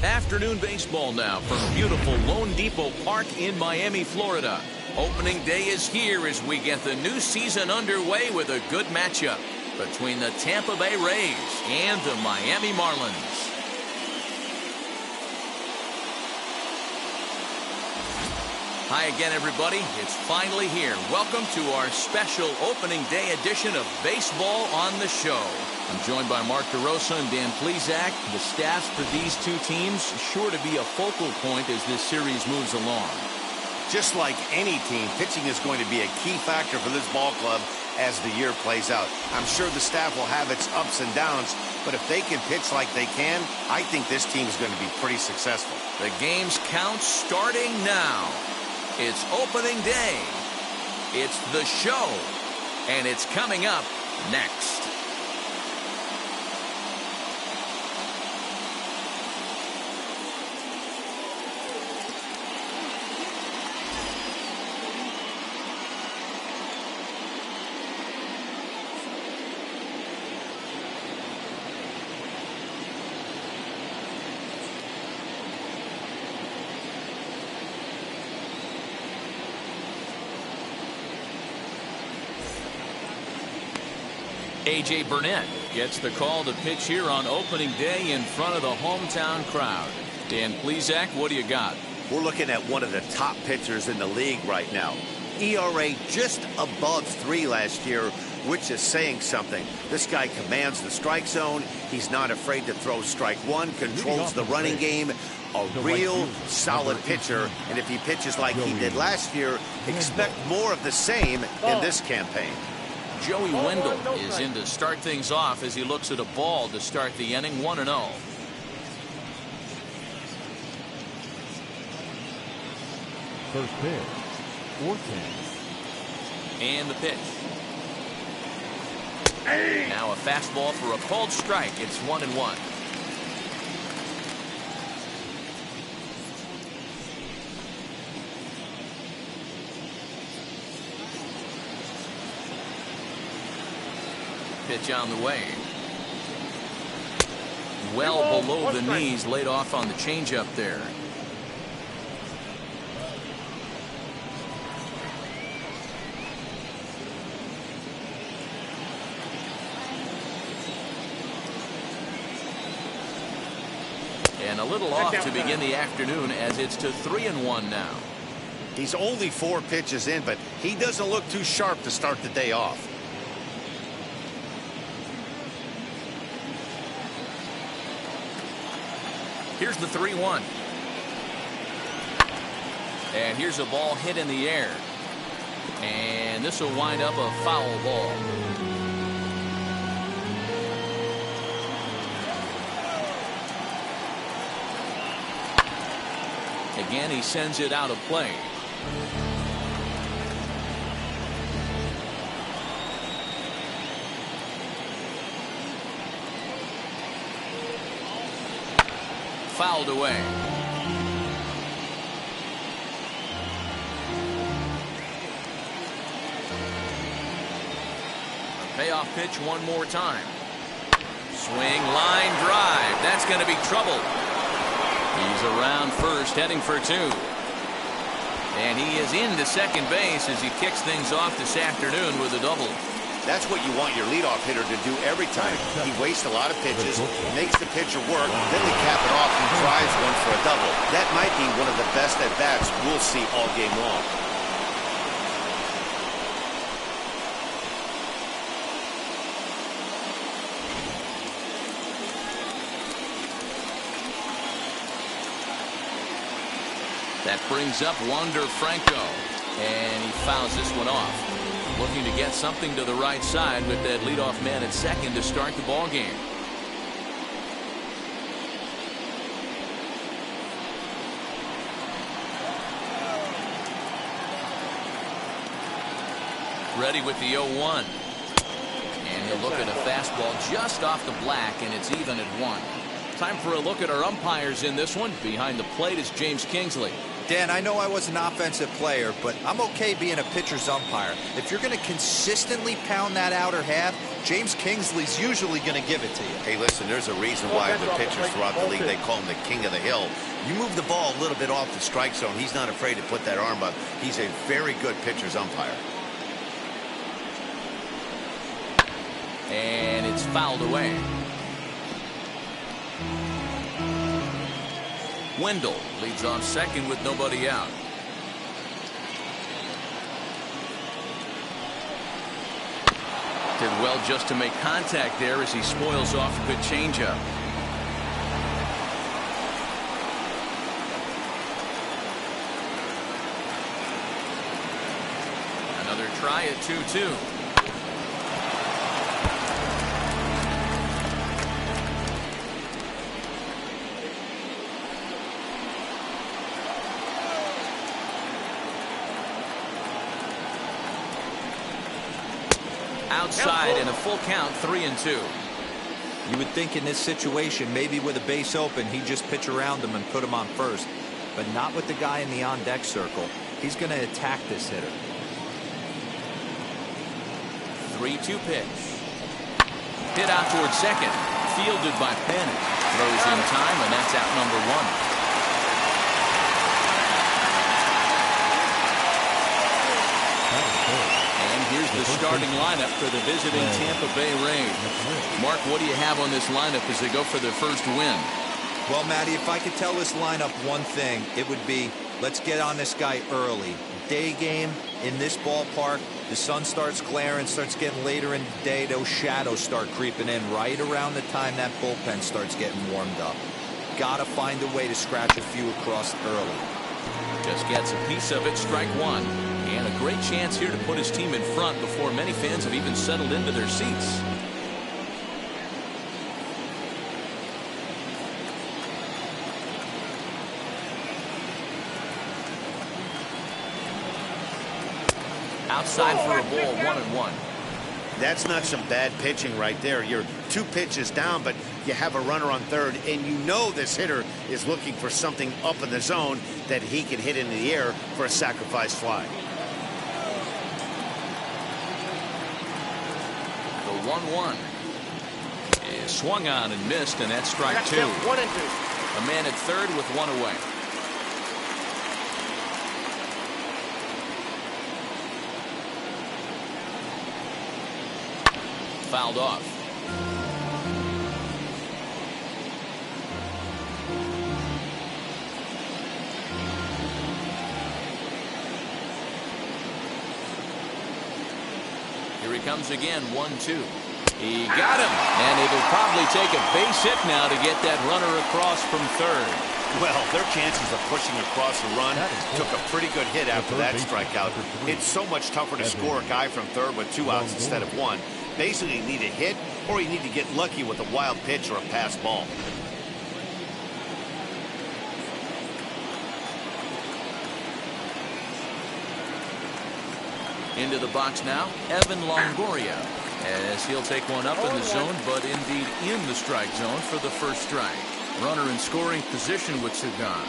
Afternoon baseball now from beautiful Lone Depot Park in Miami, Florida. Opening day is here as we get the new season underway with a good matchup between the Tampa Bay Rays and the Miami Marlins. Hi again, everybody. It's finally here. Welcome to our special opening day edition of Baseball on the Show. I'm joined by Mark DeRosa and Dan Plesac. The staffs for these two teams sure to be a focal point as this series moves along. Just like any team, pitching is going to be a key factor for this ball club as the year plays out. I'm sure the staff will have its ups and downs, but if they can pitch like they can, I think this team is going to be pretty successful. The game's count starting now. It's opening day. It's the show. And it's coming up next. A.J. Burnett gets the call to pitch here on opening day in front of the hometown crowd. Dan Plesac, what do you got? We're looking at one of the top pitchers in the league right now. ERA just above 3 last year, which is saying something. This guy commands the strike zone. He's not afraid to throw strike one, controls the running game. A real solid pitcher. And if he pitches like he did last year, expect more of the same in this campaign. Joey Wendell is in to start things off as he looks at a ball to start the inning, 1-0. First pitch, 4-10. And the pitch. Now a fastball for a called strike. It's 1-1. Pitch on the way. Well below the knees, laid off on the changeup there. And a little off to begin the afternoon as it's to 3-1 now. He's only 4 pitches in, but he doesn't look too sharp to start the day off. Here's the 3-1. And here's a ball hit in the air. And this will wind up a foul ball. Again, he sends it out of play. Fouled away. A payoff pitch one more time. Swing, line drive. That's going to be trouble. He's around first, heading for 2. And he is into second base as he kicks things off this afternoon with a double. That's what you want your leadoff hitter to do every time. He wastes a lot of pitches, makes the pitcher work, then they cap it off and drives one for a double. That might be one of the best at-bats we'll see all game long. That brings up Wander Franco, and he fouls this one off. Looking to get something to the right side with that leadoff man at second to start the ball game. Ready with the 0-1. And he'll look at a fastball just off the black, and it's even at 1. Time for a look at our umpires in this one. Behind the plate is James Kingsley. Dan, I know I was an offensive player, but I'm okay being a pitcher's umpire. If you're going to consistently pound that outer half, James Kingsley's usually going to give it to you. Hey, listen, there's a reason why the pitchers throughout the league, they call him the king of the hill. You move the ball a little bit off the strike zone, he's not afraid to put that arm up. He's a very good pitcher's umpire. And it's fouled away. Wendell leads off second with nobody out. Did well just to make contact there as he spoils off a good changeup. Another try at 2-2. Outside and a full count, 3-2. You would think in this situation, maybe with a base open, he'd just pitch around him and put him on first. But not with the guy in the on-deck circle. He's going to attack this hitter. 3-2 pitch. Hit out towards second. Fielded by Burnett. Throws in time, and that's out number one. Here's the starting lineup for the visiting Tampa Bay Rays. Mark, what do you have on this lineup as they go for their first win? Well, Matty, if I could tell this lineup one thing, it would be let's get on this guy early. Day game in this ballpark, the sun starts glaring, starts getting later in the day, those shadows start creeping in right around the time that bullpen starts getting warmed up. Gotta find a way to scratch a few across early. Just gets a piece of it, strike one. And a great chance here to put his team in front before many fans have even settled into their seats. Outside for a ball, 1-1. That's not some bad pitching right there. You're 2 pitches down, but you have a runner on third, and you know this hitter is looking for something up in the zone that he can hit into the air for a sacrifice fly. 1-1 is swung on and missed, and that's strike 2. 1-2. A man at third with one away. Fouled off. Here he comes again, 1-2. He got him, and it'll probably take a base hit now to get that runner across from third. Well, their chances of pushing across the run took a pretty good hit after that strikeout. It's so much tougher to score a guy from third with 2 outs instead of 1. Basically, you need a hit, or you need to get lucky with a wild pitch or a pass ball. Into the box now, Evan Longoria, as he'll take one up in the zone, but indeed in the strike zone for the first strike. Runner in scoring position with Sugan.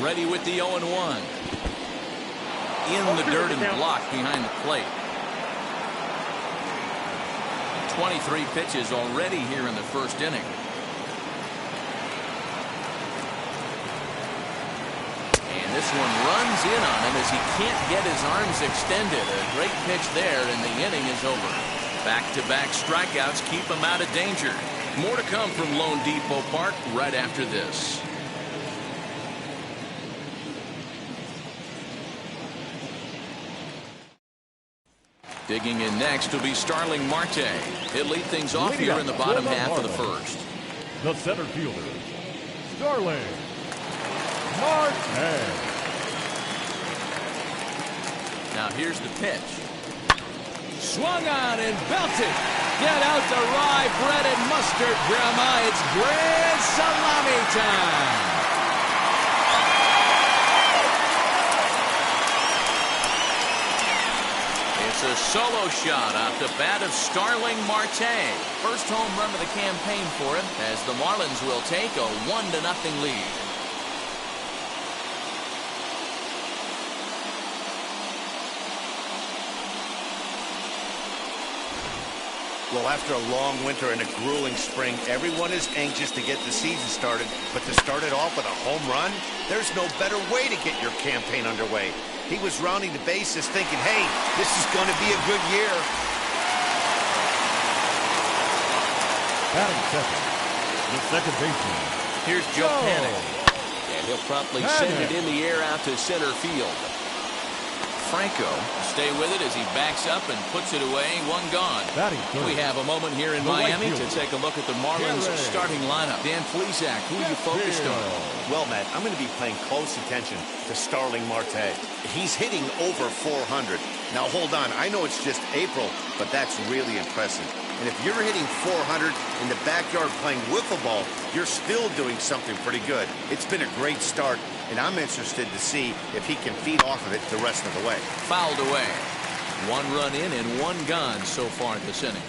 Ready with the 0-1. In the dirt and blocked behind the plate. 23 pitches already here in the first inning. And this one runs in on him as he can't get his arms extended. A great pitch there, and the inning is over. Back-to-back strikeouts keep him out of danger. More to come from Lone Depot Park right after this. Digging in next will be Starling Marte. He'll lead things off here in the bottom half of the first. The center fielder, Starling Marte. Now here's the pitch. Swung on and belted. Get out the rye bread and mustard, Grandma. It's grand salami time. It's a solo shot off the bat of Starling Marte. First home run of the campaign for him, as the Marlins will take a 1-0 lead. Well, after a long winter and a grueling spring, everyone is anxious to get the season started. But to start it off with a home run, there's no better way to get your campaign underway. He was rounding the bases thinking, hey, this is going to be a good year. Batting second, the second baseman. Here's Joe Panic. And he'll promptly send it in the air out to center field. Franco stay with it as he backs up and puts it away. One gone. We have a moment here in Miami to take a look at the Marlins starting lineup. Dan Plesac, who are you focused on? Well, Matt, I'm going to be paying close attention to Starling Marte. He's hitting over 400. Now, hold on. I know it's just April, but that's really impressive. And if you're hitting 400 in the backyard playing wiffle ball, you're still doing something pretty good. It's been a great start, and I'm interested to see if he can feed off of it the rest of the way. Fouled away. 1 run in and 1 gone so far this inning.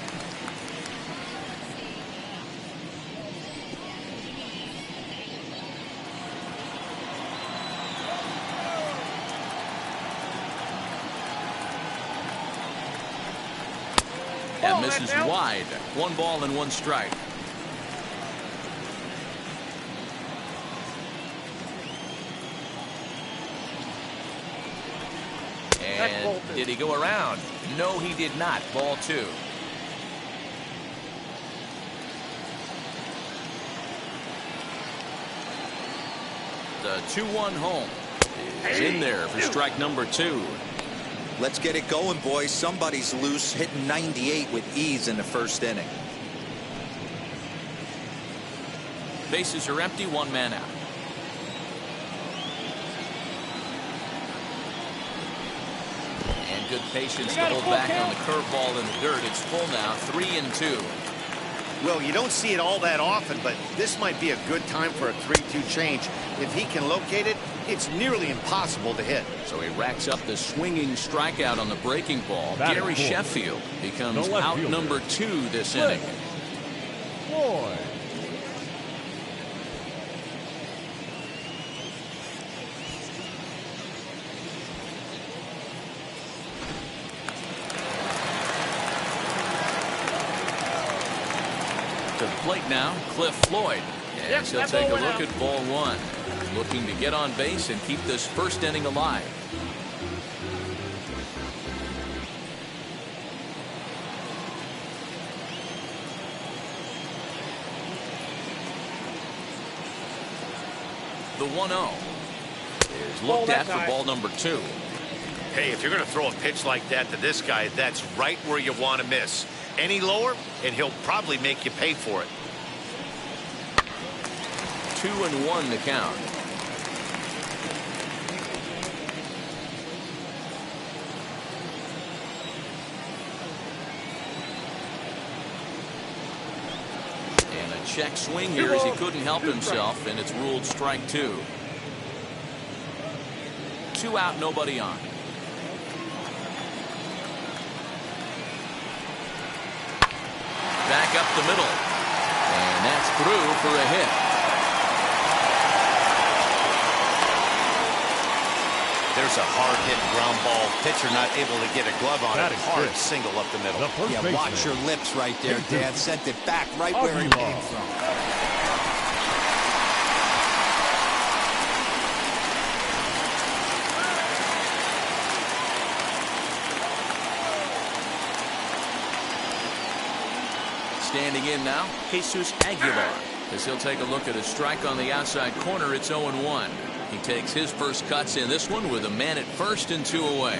That misses wide. 1 ball and 1 strike. And did he go around? No, he did not. Ball 2. The 2-1 home is in there for strike number 2. Let's get it going, boys. Somebody's loose, hitting 98 with ease in the first inning. Bases are empty, 1 man out. And good patience to hold back on the curveball in the dirt. It's full now, 3-2. Well, you don't see it all that often, but this might be a good time for a 3-2 change. If he can locate it, it's nearly impossible to hit. So he racks up the swinging strikeout on the breaking ball. Gary Sheffield becomes out number 2 this inning. Floyd. To the plate now, Cliff Floyd. As he'll take a look at ball 1. Looking to get on base and keep this first inning alive. The 1-0 is looked at for ball number 2. Hey, if you're going to throw a pitch like that to this guy, that's right where you want to miss. Any lower, and he'll probably make you pay for it. 2-1 the count. And a check swing here as he couldn't help himself, and it's ruled strike 2. 2 out, nobody on. Back up the middle. And that's through for a hit. There's a hard-hit ground ball. Pitcher not able to get a glove on it. Hard single up the middle. Yeah, watch your lips right there, Dan. Sent it back right where it came from. Standing in now, Jesus Aguilar. As he'll take a look at a strike on the outside corner, it's 0-1. He takes his first cuts in this one with a man at first and 2 away.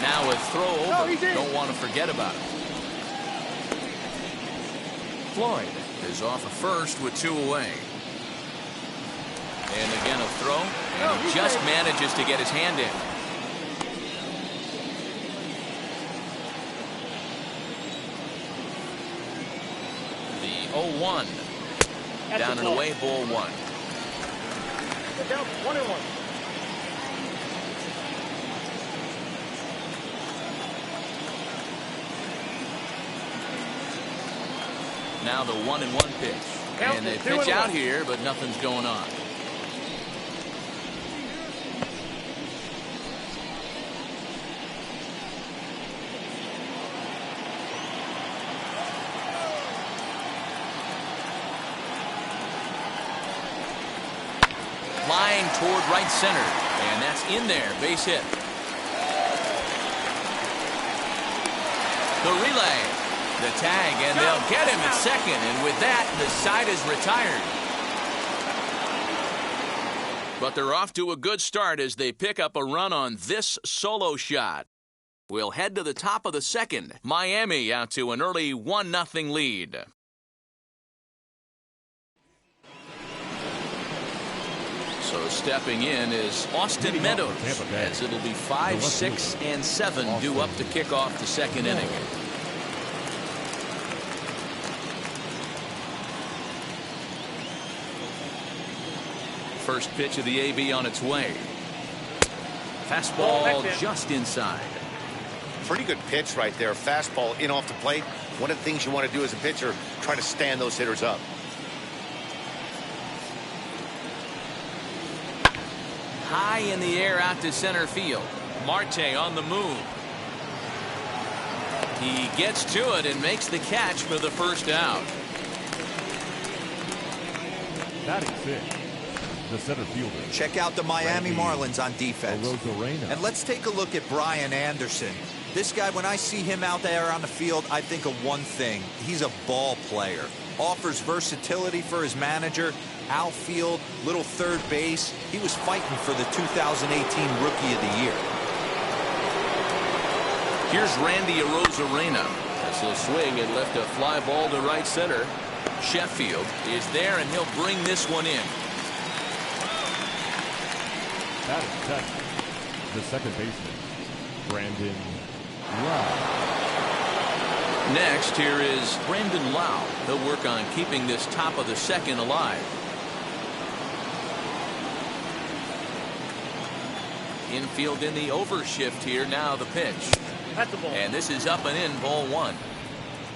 Now a throw over. Don't want to forget about it. Floyd is off of first with 2 away. And again a throw. And he just manages to get his hand in. The 0-1. Down and away, ball 1. Down 1-1. Now the 1-1 pitch. And they pitch out here, but nothing's going on. Flying toward right center, and that's in there. Base hit. The relay, the tag, and they'll get him at second. And with that, the side is retired. But they're off to a good start as they pick up a run on this solo shot. We'll head to the top of the second. Miami out to an early 1-0 lead. So stepping in is Austin Meadows, as it'll be 5, 6, and 7 due up to kick off the second inning. First pitch of the AB on its way. Fastball just inside. Pretty good pitch right there. Fastball in off the plate. One of the things you want to do as a pitcher, try to stand those hitters up. High in the air out to center field. Marte on the move. He gets to it and makes the catch for the first out. Batting fifth, the center fielder. Check out the Miami Marlins on defense. And let's take a look at Brian Anderson. This guy, when I see him out there on the field, I think of one thing. He's a ball player. Offers versatility for his manager. Outfield, little third base. He was fighting for the 2018 Rookie of the Year. Here's Randy Arozarena. As he'll swing and lift a fly ball to right center. Sheffield is there, and he'll bring this one in. That is touch. The second baseman, Brandon Lau. Next, here is Brandon Lau. He'll work on keeping this top of the second alive. Infield in the overshift here. Now the pitch. That's a ball. And this is up and in, ball one.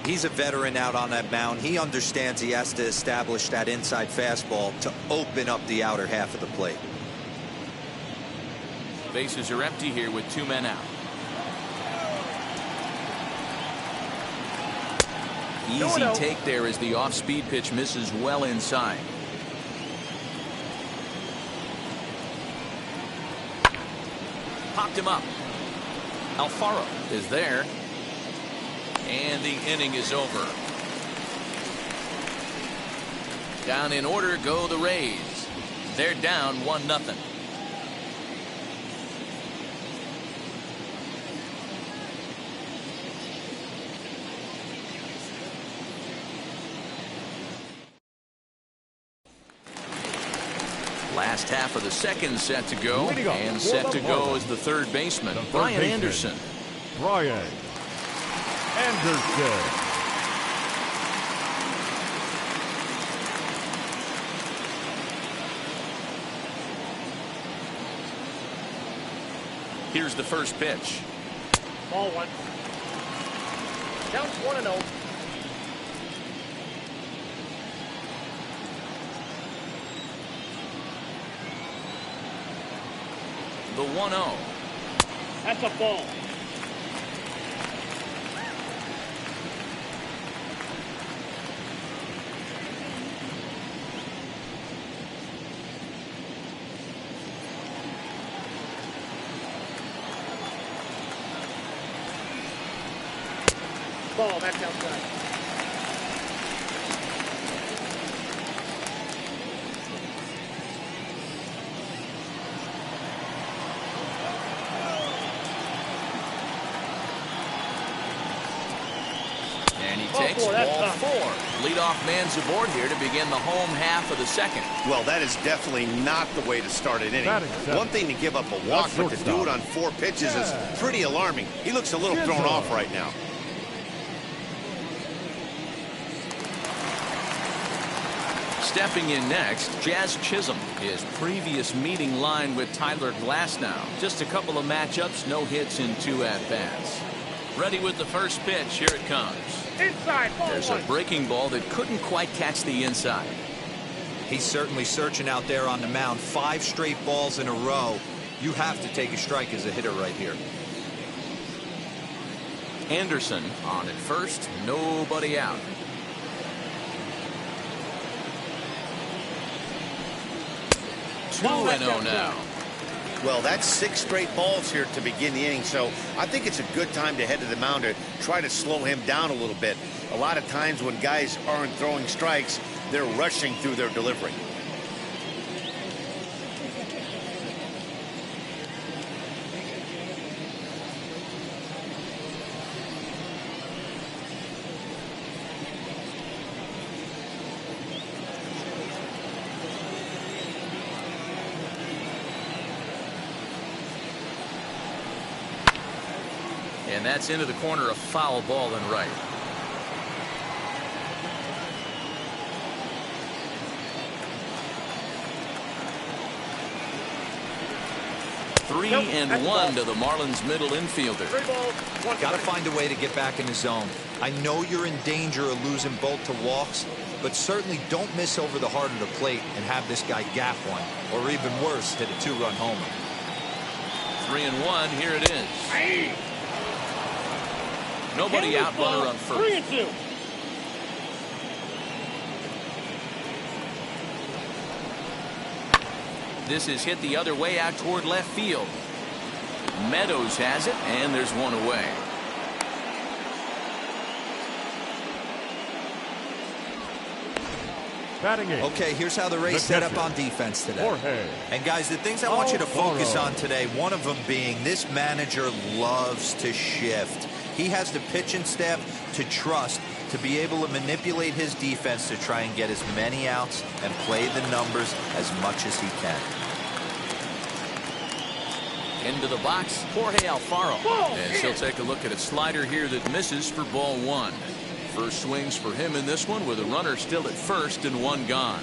He's a veteran out on that mound. He understands he has to establish that inside fastball to open up the outer half of the plate. Bases are empty here with 2 men out. Easy take there as the off-speed pitch misses well inside. Popped him up. Alfaro is there. And the inning is over. Down in order go the Rays. They're down 1-0. Last half of the second set to go, and set to go is the third baseman, Brian Anderson. Brian Anderson. Here's the first pitch. Ball one. Down 1-0. The 1-0. That's a ball. Ball, that's outside. Takes ball 4. Leadoff man's aboard here to begin the home half of the second. Well, that is definitely not the way to start an inning. One thing to give up a walk, but to do it on 4 pitches is pretty alarming. He looks a little thrown off right now. Stepping in next, Jazz Chisholm. His previous meeting line with Tyler Glassno. Just a couple of matchups, no hits in 2 at-bats. Ready with the first pitch. Here it comes. Inside, ball There's one. a breaking ball that couldn't quite catch the inside. He's certainly searching out there on the mound. 5 straight balls in a row. You have to take a strike as a hitter right here. Anderson on at first. Nobody out. Ball 2-0 now. Well, that's 6 straight balls here to begin the inning, so I think it's a good time to head to the mound to try to slow him down a little bit. A lot of times when guys aren't throwing strikes, they're rushing through their delivery. And that's into the corner, a foul ball and right. Three and one to the Marlins middle infielder. 3 balls, 1 Got to strike. find a way to get back in the zone. I know you're in danger of losing both to walks, but certainly don't miss over the heart of the plate and have this guy gap one, or even worse, hit a 2-run homer. 3-1. Here it is. Aye. Nobody Hand out, this ball. runner on first. 3-2. This is hit the other way out toward left field. Meadows has it, and there's one away. Batting 8. Okay, here's how the Rays set up on defense today. Jorge. And guys, the things I want you to focus Alfaro. on today, one of them being this manager loves to shift. He has the pitching staff to trust to be able to manipulate his defense to try and get as many outs and play the numbers as much as he can. Into the box, Jorge Alfaro. Ball. And he'll take a look at a slider here that misses for ball 1. First swings for him in this one with a runner still at first and 1 gone.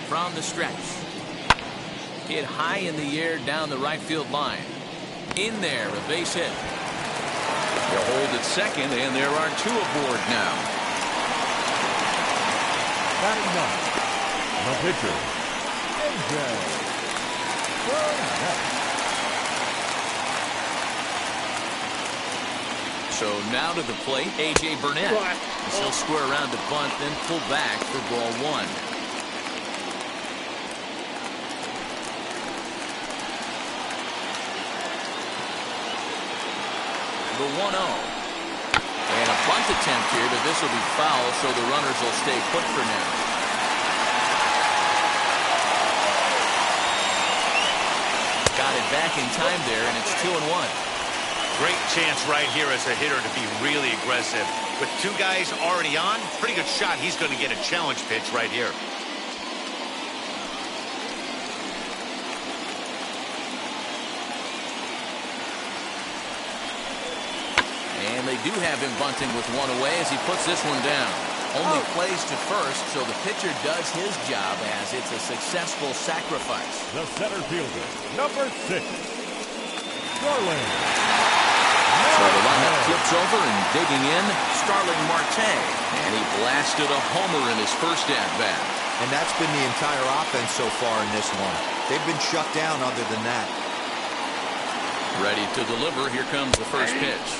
From the stretch. Hit high in the air down the right field line. In there, a base hit. They'll hold at second, and there are 2 aboard now. Batting 9. The pitcher, MJ. Burnett. So now to the plate, A.J. Burnett. He'll square around to bunt, then pull back for ball 1. The 1-0. And a bunt attempt here, but this will be foul, so the runners will stay put for now. Got it back in time there, and it's 2-1. Great chance right here as a hitter to be really aggressive. With 2 guys already on, pretty good shot. He's going to get a challenge pitch right here. And they do have him bunting with 1 away as he puts this one down. Only plays to first, so the pitcher does his job as it's a successful sacrifice. The center fielder, number 6. Starling. So the lineup flips over and digging in, Starling Marte. And he blasted a homer in his first at-bat. And that's been the entire offense so far in this one. They've been shut down other than that. Ready to deliver. Here comes the first pitch.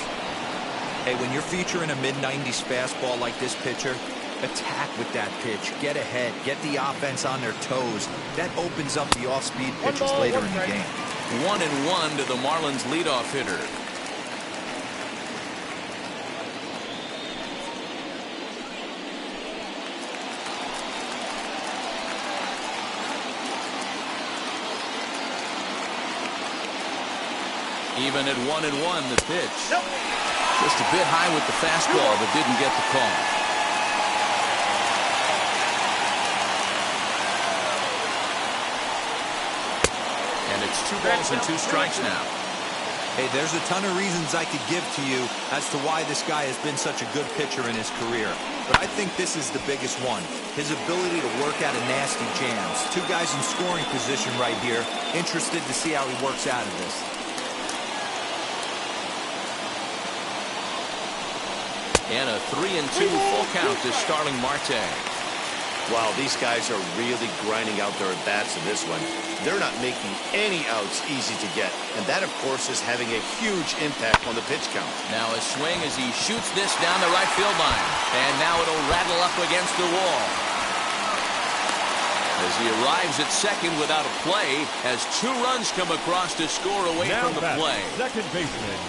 Hey, when you're featuring a mid-90s fastball like this pitcher, attack with that pitch. Get ahead. Get the offense on their toes. That opens up the off-speed pitches later in the game. 1-1 to the Marlins leadoff hitter. Even at 1-1, the pitch. Just a bit high with the fastball, but didn't get the call. And it's 2 balls and 2 strikes now. Hey, there's a ton of reasons I could give to you as to why this guy has been such a good pitcher in his career. But I think this is the biggest one. His ability to work out of nasty jams. Two guys in scoring position right here. Interested to see how he works out of this. And a 3-2 full count to Starling Marte. Wow, these guys are really grinding out their at-bats in this one. They're not making any outs easy to get. And that, of course, is having a huge impact on the pitch count. Now a swing as he shoots this down the right field line. And now it'll rattle up against the wall. As he arrives at second without a play, as 2 runs come across to score away Now from the play. second baseman.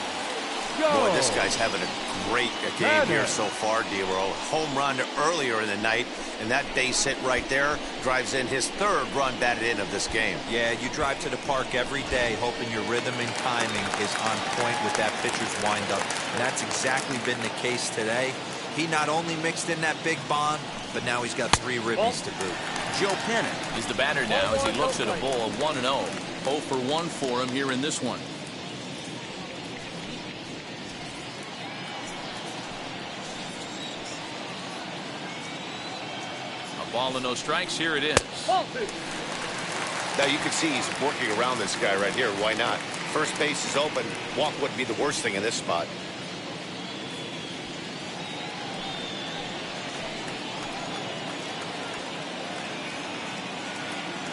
Boy, this guy's having a great game here so far, D-Roll. Home run earlier in the night, and that base hit right there drives in his 3rd run batted in of this game. Yeah, you drive to the park every day hoping your rhythm and timing is on point with that pitcher's windup. And that's exactly been the case today. He not only mixed in that big bomb, but now he's got 3 ribbies to boot. Joe Burnett is the batter now as he looks at a ball of 1-0. 0 for 1 for him here in this one. Ball and no strikes. Here it is. Now you can see he's working around this guy right here. Why not? First base is open. Walk wouldn't be the worst thing in this spot.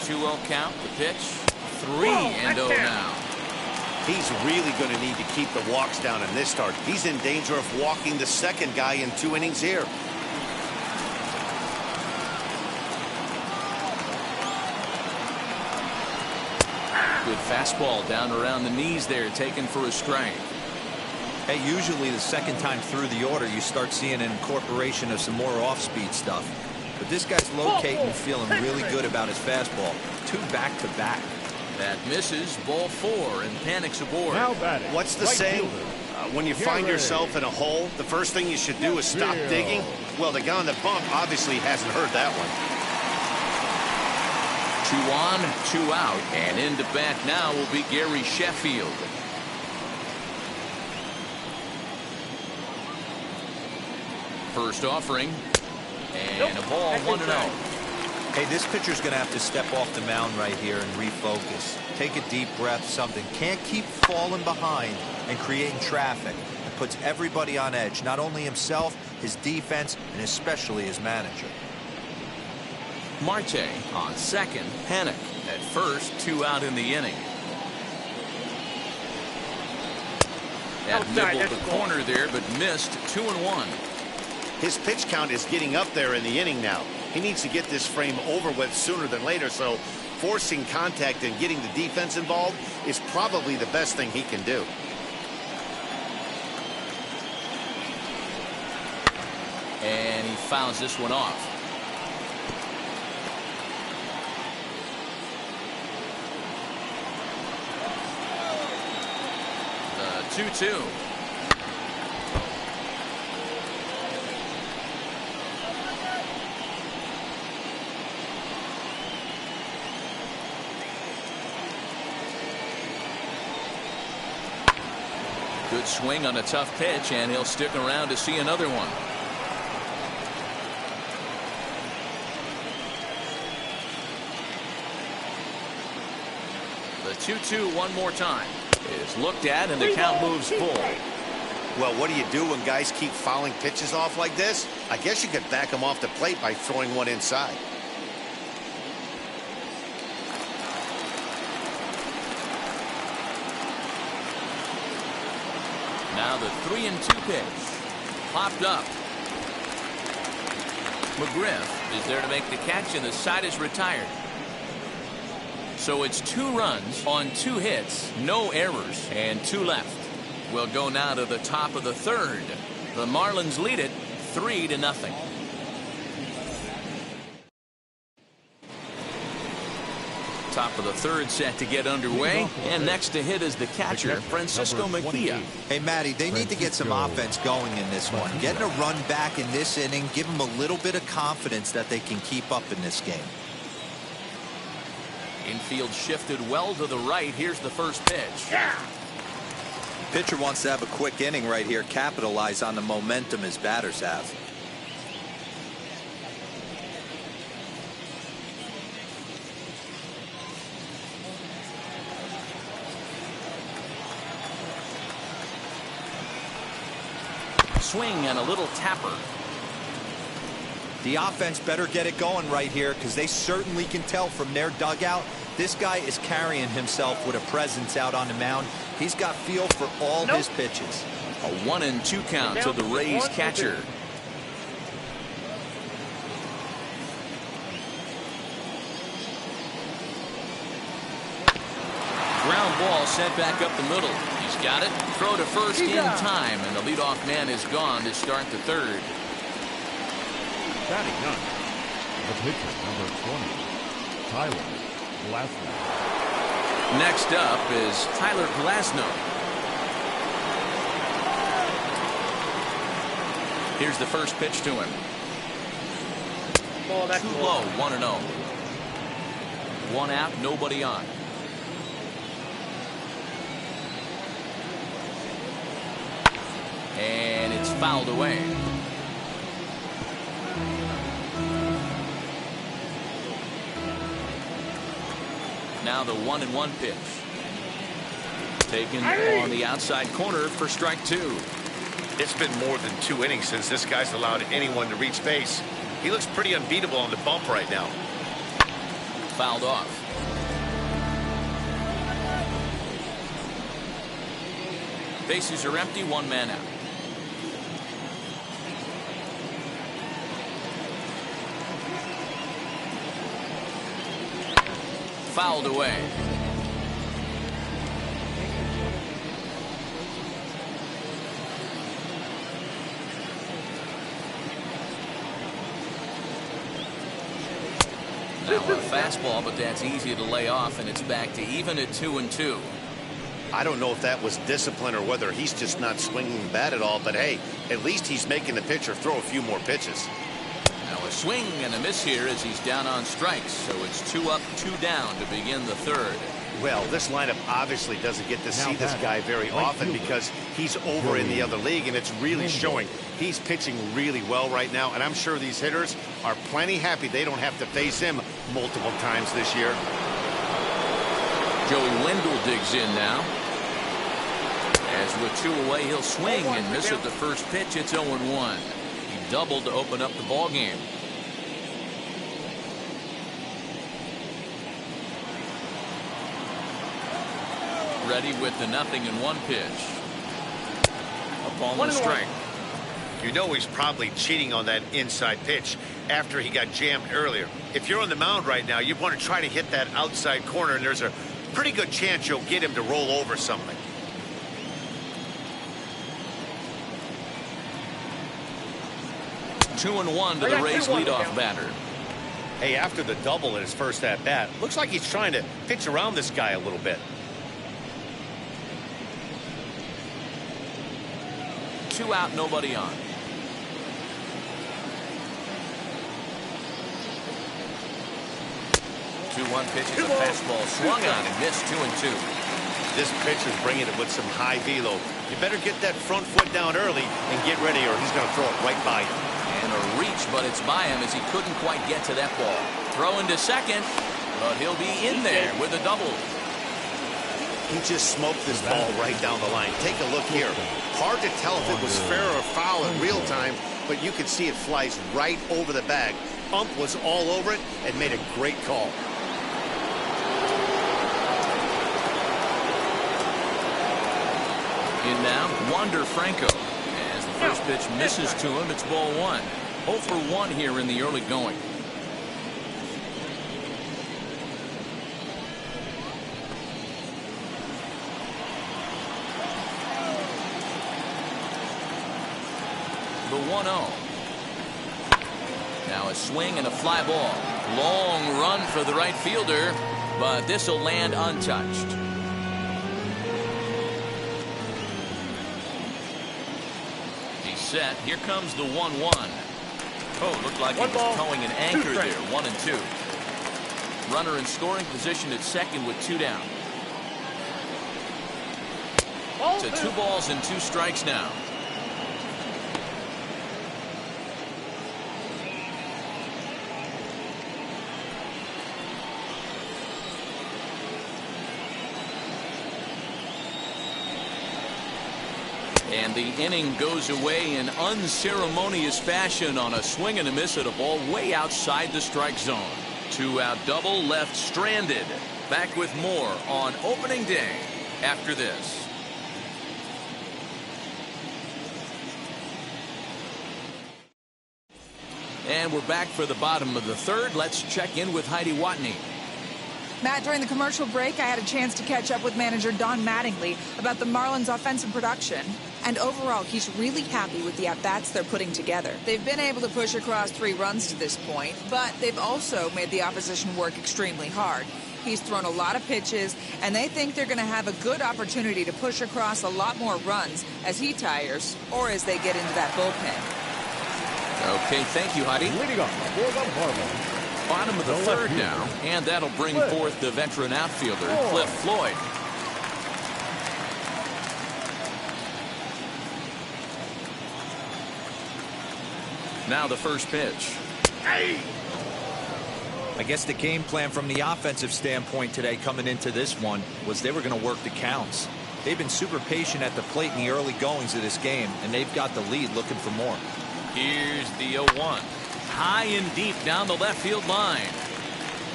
Two-0 count. The pitch. 3-0 now. He's really going to need to keep the walks down in this start. He's in danger of walking the second guy in 2 innings here. Good fastball down around the knees there, taken for a strike. Hey, usually the second time through the order, you start seeing an incorporation of some more off-speed stuff. But this guy's locating, feeling really good about his fastball. 2 back-to-back. That misses. Ball 4, and panics aboard. Now batting. What's the right saying? fielder. When you find yourself in a hole, the first thing you should do is stop digging. Well, the guy on the bump obviously hasn't heard that one. 2 on, 2 out, and into bat now will be Gary Sheffield. First offering, and a ball 1-0. Hey, this pitcher's going to have to step off the mound right here and refocus. Take a deep breath, something. Can't keep falling behind and creating traffic. It puts everybody on edge, not only himself, his defense, and especially his manager. Marte on second, panic at first, 2 out in the inning. That nibbled the corner there, but missed. 2-1. His pitch count is getting up there in the inning now. He needs to get this frame over with sooner than later, so forcing contact and getting the defense involved is probably the best thing he can do. And he fouls this one off. The 2-2. Good swing on a tough pitch, and he'll stick around to see another one. The 2-2 one more time. Is looked at, and the count moves full. Well, what do you do when guys keep fouling pitches off like this? I guess you could back them off the plate by throwing one inside. Now the 3-2 pitch. Popped up. Mcgriff is there to make the catch, and the side is retired. So it's 2 runs on 2 hits, no errors, and 2 left. We'll go now to the top of the 3rd. The Marlins lead it 3-0. Top of the 3rd set to get underway, and next to hit is the catcher, Francisco Mejia. Hey, Matty, they need to get some offense going in this one. Getting a run back in this inning, give them a little bit of confidence that they can keep up in this game. Infield shifted well to the right. Here's the first pitch. Pitcher wants to have a quick inning right here, capitalize on the momentum his batters have. Swing and a little tapper. The offense better get it going right here, because they certainly can tell from their dugout this guy is carrying himself with a presence out on the mound. He's got feel for all his pitches. A 1-2 count to the Rays catcher. Ground ball sent back up the middle. He's got it. Throw to first in time, and the leadoff man is gone to start the third. Batting ninth, the pitcher, number 20, Tyler Glassno. Next up is Tyler Glassno. Here's the first pitch to him. Oh, that's Too low, 1-0. One out, nobody on. And it's fouled away. Now the 1-1 pitch. Taken on the outside corner for strike two. It's been more than 2 innings since this guy's allowed anyone to reach base. He looks pretty unbeatable on the bump right now. Fouled off. Bases are empty, one man out. Fouled away. Now a fastball, but that's easy to lay off, and it's back to even at 2-2. I don't know if that was discipline or whether he's just not swinging the bat at all, but hey, at least he's making the pitcher throw a few more pitches. Now a swing and a miss here as he's down on strikes, so it's 2 up, 2 down to begin the third. Well, this lineup obviously doesn't get to see this guy very often because he's over in the other league, and it's really showing. He's pitching really well right now, and I'm sure these hitters are plenty happy they don't have to face him multiple times this year. Joey Wendell digs in now. As with 2 away, he'll swing and miss at the first pitch. It's 0-1. He doubled to open up the ball game. Ready with the 0-1 pitch. Up on the strike. You know he's probably cheating on that inside pitch after he got jammed earlier. If you're on the mound right now, you want to try to hit that outside corner, and there's a pretty good chance you'll get him to roll over something. Two and one to the Rays leadoff batter. Hey, after the double in his first at bat, looks like he's trying to pitch around this guy a little bit. 2 out, nobody on. 2-1 pitch is a fastball swung on and missed. 2-2. This pitcher's bringing it with some high velo. You better get that front foot down early and get ready, or he's going to throw it right by you. And a reach, but it's by him as he couldn't quite get to that ball. Throw into second, but he'll be in there with a double. He just smoked this ball right down the line. Take a look here. Hard to tell if it was fair or foul in real time, but you can see it flies right over the bag. Ump was all over it and made a great call. In now, Wander Franco. As the first pitch misses to him, it's ball 1. 0 for 1 here in the early going. The 1-0. Now a swing and a fly ball. Long run for the right fielder, but this will land untouched. Set. Here comes the 1-1. Oh, looked like he was towing an anchor there. 1-2. Runner in scoring position at second with 2 down. To 2 balls and 2 strikes now. And the inning goes away in unceremonious fashion on a swing and a miss at a ball way outside the strike zone. 2-out double left stranded. Back with more on opening day after this. And we're back for the bottom of the third. Let's check in with Heidi Watney. Matt, during the commercial break, I had a chance to catch up with manager Don Mattingly about the Marlins' offensive production. And overall, he's really happy with the at-bats they're putting together. They've been able to push across 3 runs to this point, but they've also made the opposition work extremely hard. He's thrown a lot of pitches, and they think they're going to have a good opportunity to push across a lot more runs as he tires or as they get into that bullpen. Okay, thank you, Heidi. Leading off for the Marlins. Bottom of the third now, and that'll bring forth the veteran outfielder, Cliff Floyd. Now the first pitch. I guess the game plan from the offensive standpoint today coming into this one was they were going to work the counts. They've been super patient at the plate in the early goings of this game, and they've got the lead looking for more. Here's the 0-1. High and deep down the left field line.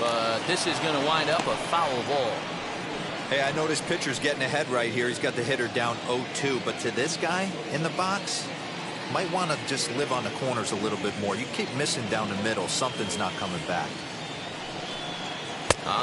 But this is going to wind up a foul ball. Hey, I know this pitcher's getting ahead right here. He's got the hitter down 0-2, but to this guy in the box, might want to just live on the corners a little bit more. You keep missing down the middle, something's not coming back.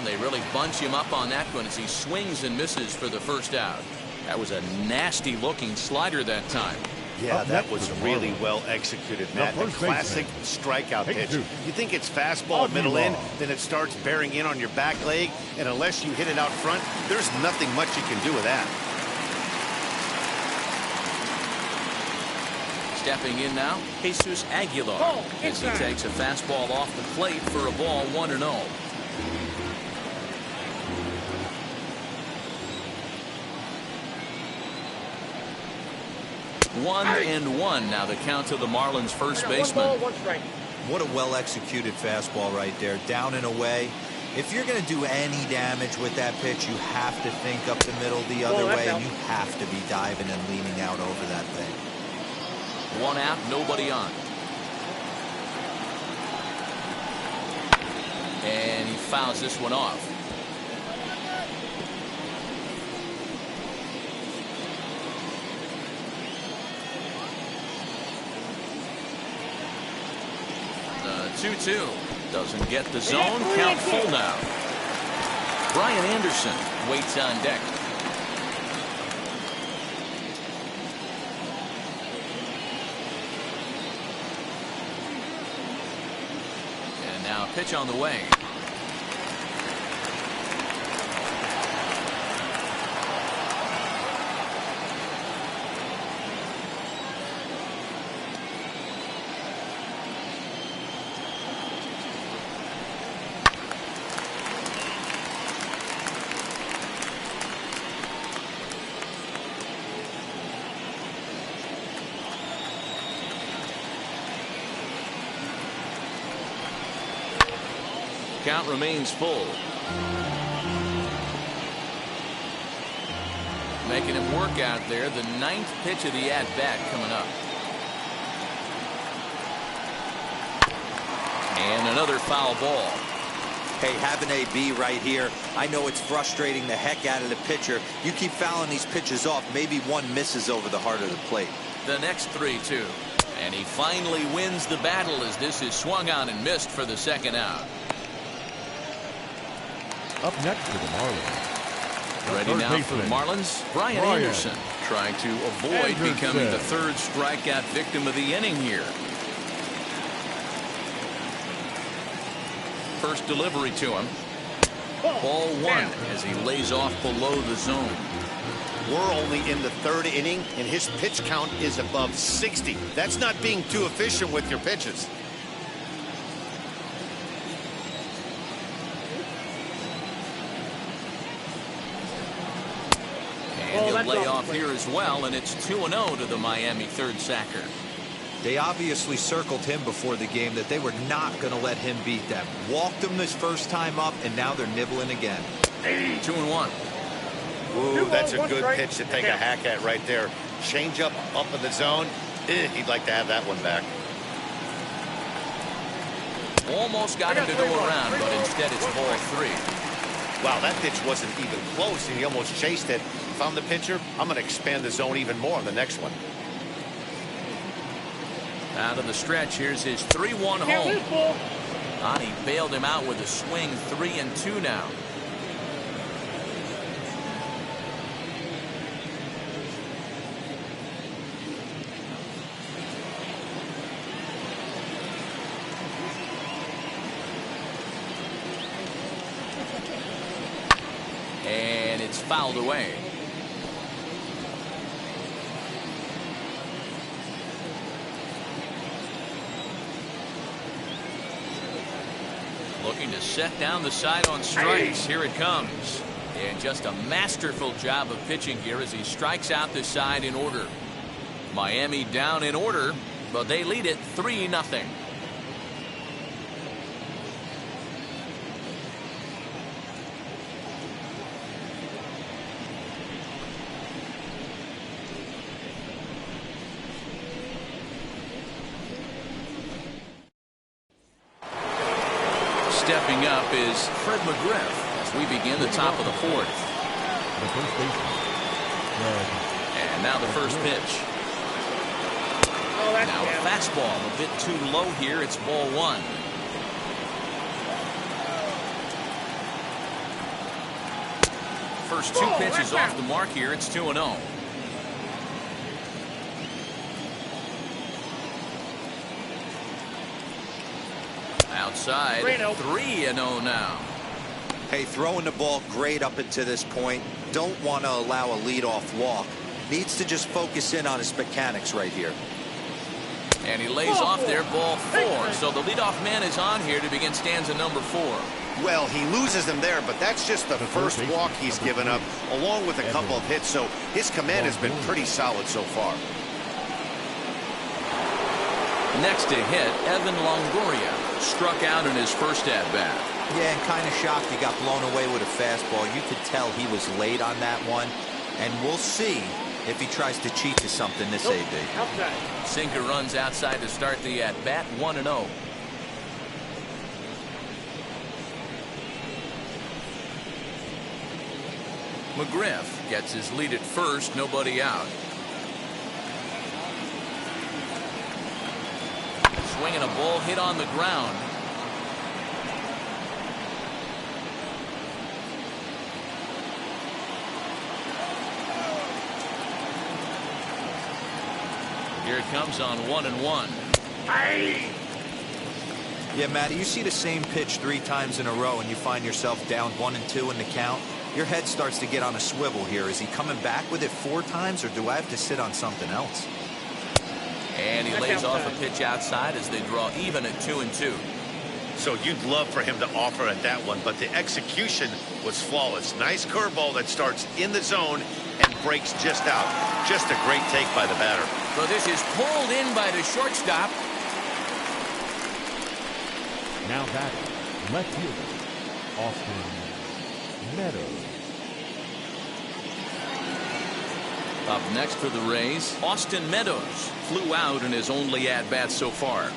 They really bunch him up on that one as he swings and misses for the first out. That was a nasty looking slider that time. Yeah, Up that next was for the really Marlins. well executed, Matt. The first classic baseman. strikeout Take pitch. 2. You think it's fastball middle in, Up then it starts bearing in on your back leg, and unless you hit it out front, there's nothing much you can do with that. Stepping in now, Jesus Aguilar Ball, as he inside. takes a fastball off the plate for a ball 1-0. 1-1 now the count to the Marlins first 1 baseman. ball, 1 strike. What a well-executed fastball right there, down and away. If you're going to do any damage with that pitch, you have to think up the middle the other that's way, out. and you have to be diving and leaning out over that thing. 1 out, nobody on. And he fouls this one off. The 2-2 doesn't get the zone. Count full now. Brian Anderson waits on deck. And now pitch on the way. Count remains full. Making him work out there. The 9th pitch of the at-bat coming up. And another foul ball. Hey, have an AB right here. I know it's frustrating the heck out of the pitcher. You keep fouling these pitches off, maybe one misses over the heart of the plate. The next 3-2. And he finally wins the battle as this is swung on and missed for the second out. Up next for the Marlins. Ready third now for the baseman. Marlins, Brian Anderson, trying to avoid becoming the 3rd strikeout victim of the inning here. First delivery to him. Ball 1 as he lays off below the zone. We're only in the 3rd inning, and his pitch count is above 60. That's not being too efficient with your pitches. And he'll lay off here as well, and it's 2-0 to the Miami third sacker. They obviously circled him before the game that they were not going to let him beat them. Walked him this first time up, and now they're nibbling again. 2-1. Ooh, that's a good pitch to take a hack at right there. Change up in the zone. He'd like to have that one back. Almost got him to go around, but instead it's ball 3. Wow, that pitch wasn't even close, and he almost chased it. If I'm the pitcher, I'm going to expand the zone even more on the next one. Out of the stretch, here's his 3-1 home. He bailed him out with a swing. 3-2 now. And it's fouled away. Looking to set down the side on strikes. Here it comes. And just a masterful job of pitching here as he strikes out the side in order. Miami down in order, but they lead it 3-0. Stepping up is Fred Mcgriff as we begin the top of the fourth. The first baseman, And now the first pitch. Now a fastball a bit too low here. It's ball 1. First 2 pitches off the mark here. It's 2-0. Outside, 3-0 now. Hey, throwing the ball great up until this point. Don't want to allow a leadoff walk. Needs to just focus in on his mechanics right here. And he lays off there, ball 4. So the leadoff man is on here to begin stanza number 4. Well, he loses him there, but that's just the first walk he's given up, along with a couple of hits. So his command has been pretty solid so far. Next to hit, Evan Longoria struck out in his first at-bat. Yeah, and kind of shocked he got blown away with a fastball. You could tell he was late on that one. And we'll see if he tries to cheat to something this AB. Sinker runs outside to start the at-bat, 1-0. Mcgriff gets his lead at first, nobody out. Swinging a ball hit on the ground. Here it comes on 1-1. Yeah, Matty, you see the same pitch 3 times in a row and you find yourself down 1-2 in the count. Your head starts to get on a swivel here. Is he coming back with it 4 times, or do I have to sit on something else? And he lays off a pitch outside as they draw even at 2-2. So you'd love for him to offer at that one, but the execution was flawless. Nice curveball that starts in the zone and breaks just out. Just a great take by the batter. So this is pulled in by the shortstop. now batting, left fielder, Austin Meadows. Up next for the Rays, Austin Meadows flew out in his only at-bat so far.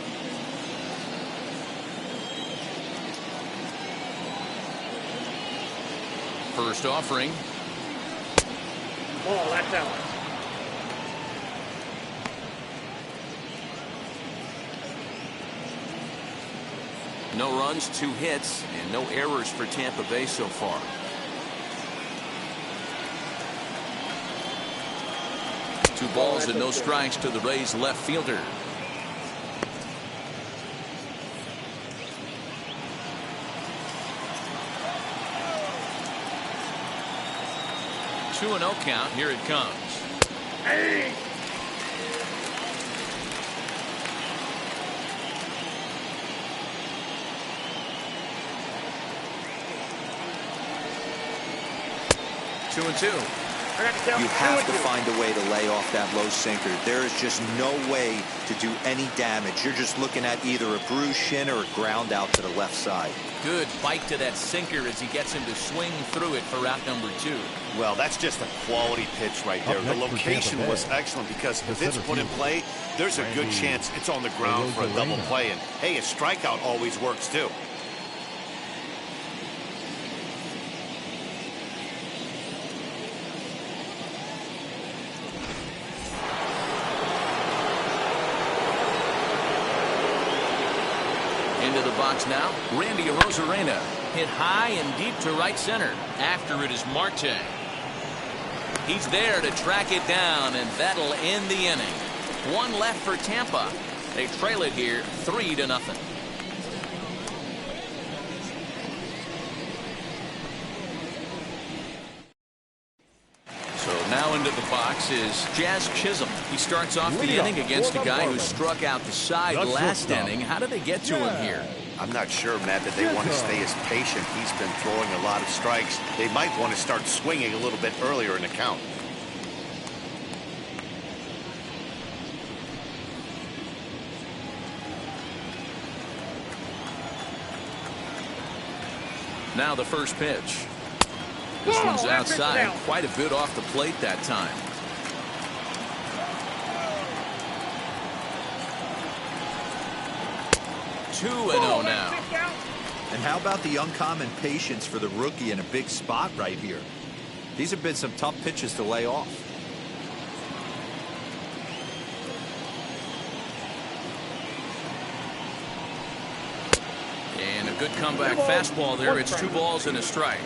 First offering. Ball, that's out. No runs, 2 hits, and no errors for Tampa Bay so far. Two balls and no strikes to the Rays left fielder. Two and 0 count. Here it comes. Hey. Two and 2. I got the count. You have to find a way to lay off that low sinker. There is just no way to do any damage. You're just looking at either a bruised shin or a ground out to the left side. Good bite to that sinker as he gets him to swing through it for out number 2. Well, that's just a quality pitch right there. The location was excellent because if it's put in play, there's a good chance it's on the ground for a double play. And, hey, a strikeout always works, too. Into the box now, Randy Arozarena. Hit high and deep to right center. After it is Marte. He's there to track it down, and that'll end the inning. One left for Tampa. They trail it here 3-0. So now into the box is Jazz Chisholm. He starts off the inning against a guy who struck out the side last inning. How did they get to him here? I'm not sure, Matt, that they want to stay as patient. He's been throwing a lot of strikes. They might want to start swinging a little bit earlier in the count. Now the first pitch. This one's outside. Quite a bit off the plate that time. Two and 0 now. And how about the uncommon patience for the rookie in a big spot right here? These have been some tough pitches to lay off. And a good comeback fastball there. It's 2 balls and a strike.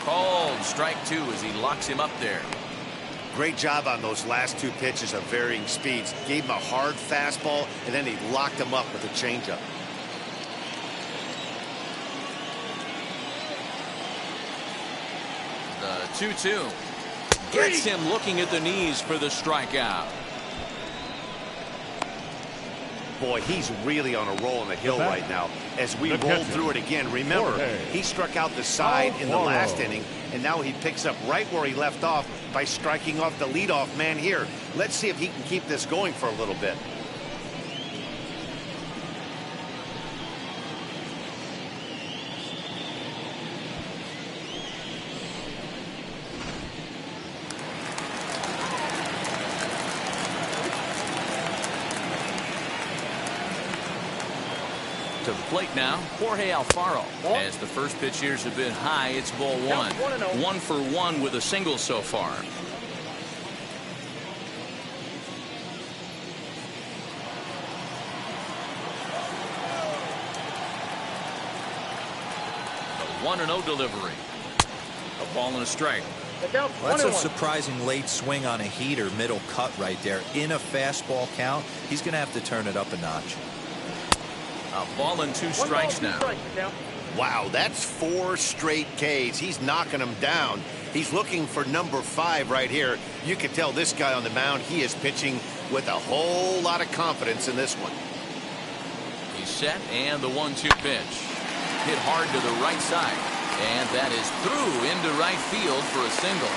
Called strike 2 as he locks him up there. Great job on those last 2 pitches of varying speeds. Gave him a hard fastball, and then he locked him up with a changeup. The 2-2. Gets him looking at the knees for the strikeout. Boy, he's really on a roll on the hill right now. As we roll through it again, remember, he struck out the side in the last inning, and now he picks up right where he left off by striking off the leadoff man here. Let's see if he can keep this going for a little bit. To the plate now, Jorge Alfaro. As the first pitch here is a bit high, it's ball 1. 1 for 1 with a single so far. A 1-0 delivery. A ball and a strike. Well, that's a surprising late swing on a heater, middle cut right there. In a fastball count, he's going to have to turn it up a notch. A ball and 2 strikes now. Wow, that's 4 straight Ks. He's knocking them down. He's looking for number 5 right here. You can tell this guy on the mound, he is pitching with a whole lot of confidence in this one. He's set, and the 1-2 pitch. Hit hard to the right side. And that is through into right field for a single.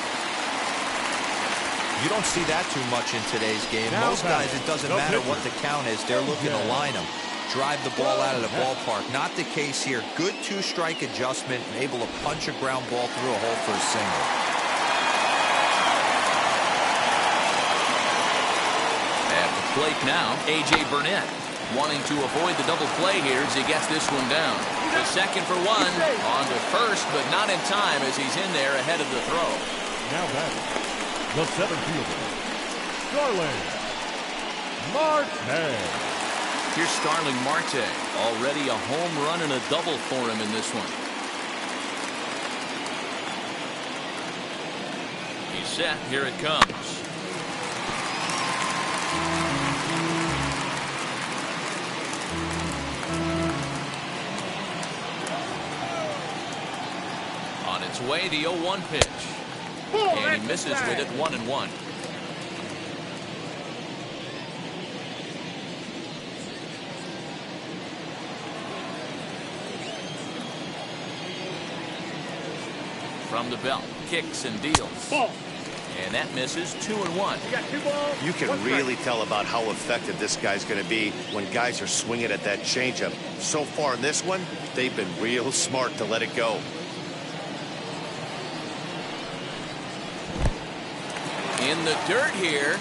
You don't see that too much in today's game. Most guys, it doesn't matter what the count is. They're looking to line them. Drive the ball out of the ballpark. Not the case here. Good 2-strike adjustment and able to punch a ground ball through a hole for a single. At the plate now, A.J. Burnett wanting to avoid the double play here as he gets this one down. The second for 1. On to first, but not in time as he's in there ahead of the throw. Now batting, the 7th fielder, Starling Marte. Here's Starling Marte. Already a home run and a double for him in this one. He's set. Here it comes. On its way, the 0-1 pitch. And he misses with it, 1-1. From the belt, kicks and deals. Ball. And that misses. 2-1. You got 2 balls. You can one really strike. tell about how effective this guy's going to be when guys are swinging at that changeup. So far in this one, they've been real smart to let it go. In the dirt here.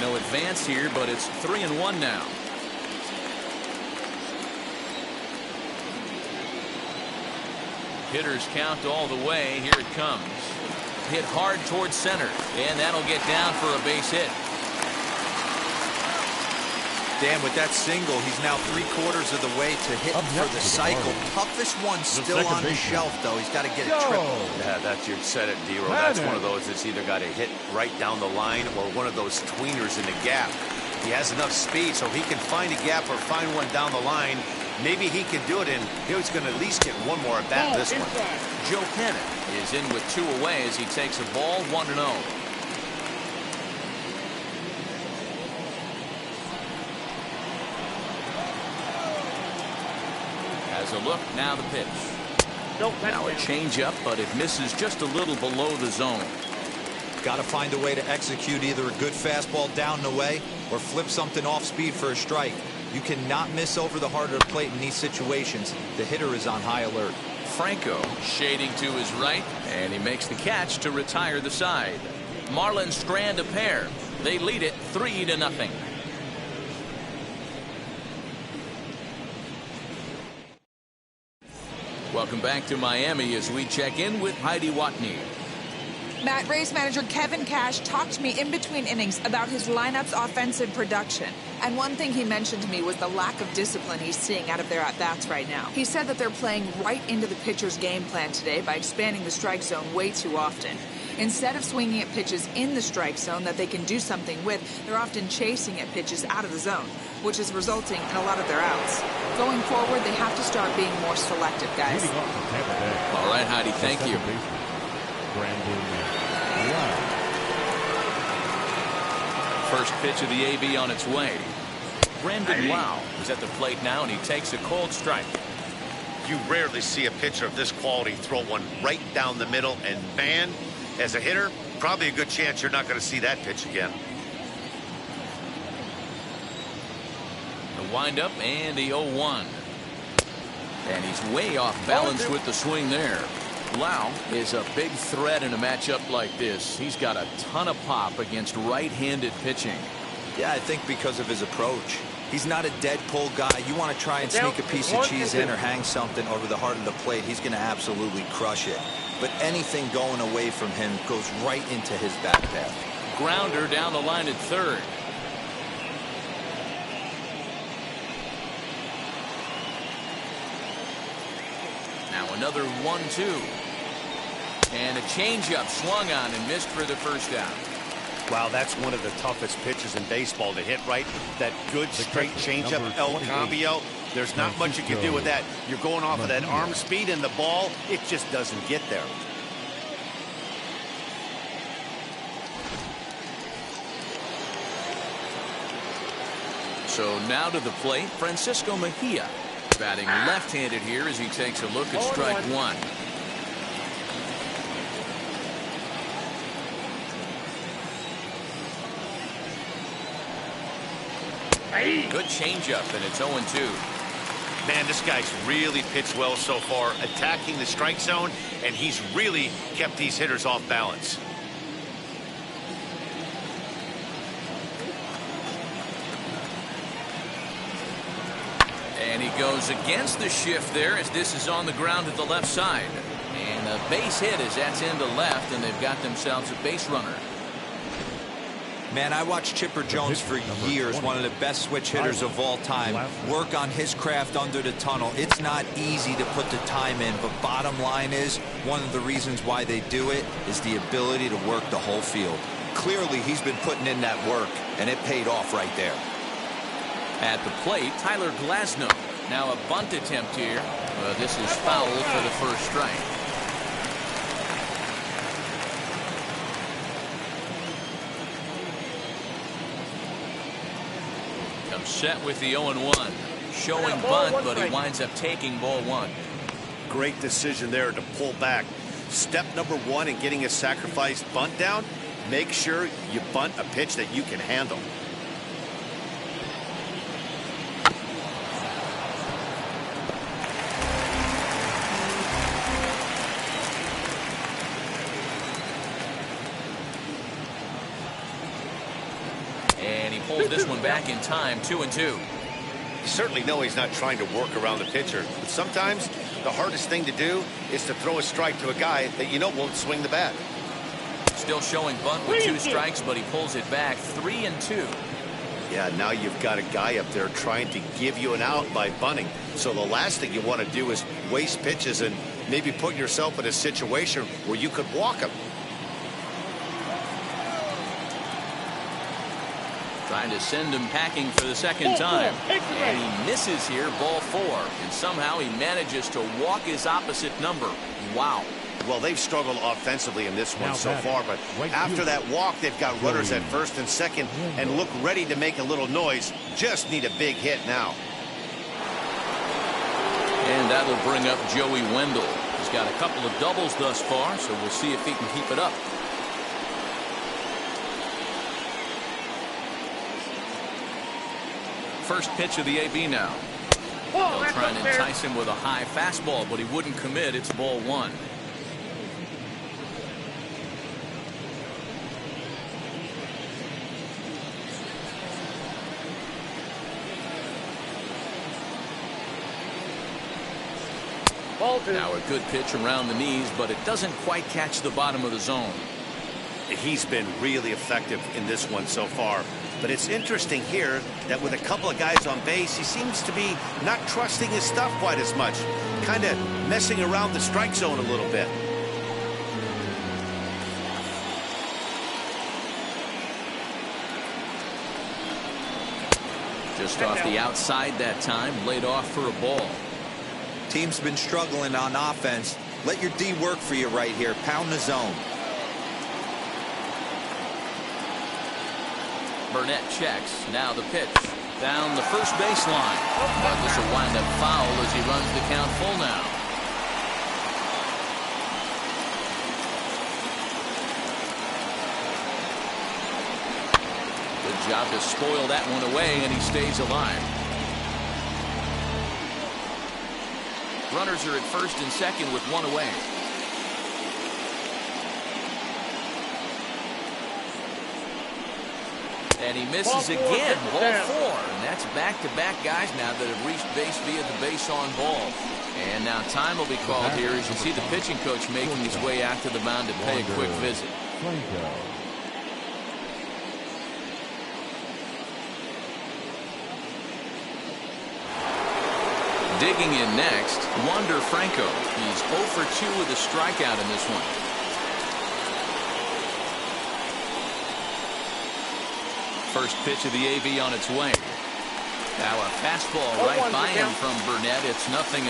No advance here, but it's 3-1 now. Hitters count all the way. Here it comes. Hit hard towards center, and that'll get down for a base hit. Dan, with that single, he's now 3/4 of the way to hit Up for next the to the cycle. Marlins. Toughest one still second on the baseman. shelf, though. He's got to get it Go. triple. Yeah, that's you said it, D-Row. That's one of those that's either got to hit right down the line or one of those tweeners in the gap. He has enough speed so he can find a gap or find one down the line. Maybe he can do it, and he's going to at least get one more at bat Ball this one. inside. Joe Pennant is in with 2 away as he takes a ball 1-0. Has a look, now the pitch. Nope, that's Now a down. changeup, but it misses just a little below the zone. Got to find a way to execute either a good fastball down the way or flip something off speed for a strike. You cannot miss over the heart of the plate in these situations. The hitter is on high alert. Franco shading to his right, and he makes the catch to retire the side. Marlins strand a pair. They lead it 3-0. Welcome back to Miami as we check in with Heidi Watney. Matt, Rays manager Kevin Cash talked to me in between innings about his lineup's offensive production. And one thing he mentioned to me was the lack of discipline he's seeing out of their at-bats right now. He said that they're playing right into the pitcher's game plan today by expanding the strike zone way too often. Instead of swinging at pitches in the strike zone that they can do something with, they're often chasing at pitches out of the zone, which is resulting in a lot of their outs. Going forward, they have to start being more selective, guys. Leading up for Tampa Bay. All right, Heidi, thank you. Second baseman, Brandon Wow. First pitch of the AB on its way. Brandon Wow is at the plate now, and he takes a cold strike. You rarely see a pitcher of this quality throw one right down the middle, and man, as a hitter, probably a good chance you're not going to see that pitch again. The windup and the 0-1. And he's way off balance with the swing there. Lau is a big threat in a matchup like this. He's got a ton of pop against right-handed pitching. Yeah, I think because of his approach. He's not a dead pull guy. You want to try and sneak a piece of cheese in or hang something over the heart of the plate, he's going to absolutely crush it. But anything going away from him goes right into his back path. Grounder down the line at third. Now another 1-2. And a changeup swung on and missed for the first out. Wow, that's one of the toughest pitches in baseball to hit right. That good straight changeup, El Cambio. There's not much you can do with that. You're going off of that arm speed, and the ball, it just doesn't get there. So now to the plate, Francisco Mejia. Batting left-handed here as he takes a look at strike one. Good changeup, and it's 0-2. Man, this guy's really pitched well so far, attacking the strike zone, and he's really kept these hitters off balance. And he goes against the shift there as this is on the ground at the left side. And a base hit as that's into left, and they've got themselves a base runner. Man, I watched Chipper Jones for years, one of the best switch hitters of all time. Work on his craft under the tunnel. It's not easy to put the time in, but bottom line is, one of the reasons why they do it is the ability to work the whole field. Clearly, he's been putting in that work, and it paid off right there. At the plate, Tyler Glassno. Now a bunt attempt here. This is foul for the first strike. Comes set with the 0-1. Showing bunt, but he winds up taking ball one. Great decision there to pull back. Step number one in getting a sacrificed bunt down, make sure you bunt a pitch that you can handle. And he pulls this one back in time, 2-2. You certainly know he's not trying to work around the pitcher, but sometimes the hardest thing to do is to throw a strike to a guy that you know won't swing the bat. Still showing bunt with 2 strikes, but he pulls it back, 3-2. Yeah, now you've got a guy up there trying to give you an out by bunting. So the last thing you want to do is waste pitches and maybe put yourself in a situation where you could walk him. Trying to send him packing for the second time. And he misses here, ball 4. And somehow he manages to walk his opposite number. Wow. Well, they've struggled offensively in this one so far, but after that walk, they've got runners at first and second and look ready to make a little noise. Just need a big hit now. And that'll bring up Joey Wendell. He's got a couple of doubles thus far, so we'll see if he can keep it up. First pitch of the AB now. They'll try and entice him with a high fastball, but he wouldn't commit. It's ball 1. Now a good pitch around the knees, but it doesn't quite catch the bottom of the zone. He's been really effective in this one so far. But it's interesting here that with a couple of guys on base, he seems to be not trusting his stuff quite as much. Kind of messing around the strike zone a little bit. Just off the outside that time, laid off for a ball. Team's been struggling on offense. Let your D work for you right here. Pound the zone. Burnett checks. Now the pitch. Down the first baseline. But this will wind up foul as he runs the count full now. Good job to spoil that one away, and he stays alive. Runners are at first and second with 1 away. And he misses again, ball 4. And that's back-to-back guys now that have reached base via the base on ball. And now time will be called here as you see the pitching coach making his way out to the mound to pay a quick visit. Digging in next, Wander Franco. He's 0 for 2 with a strikeout in this one. First pitch of the AB on its way. Now a fastball right by him from Burnett. It's 0-1.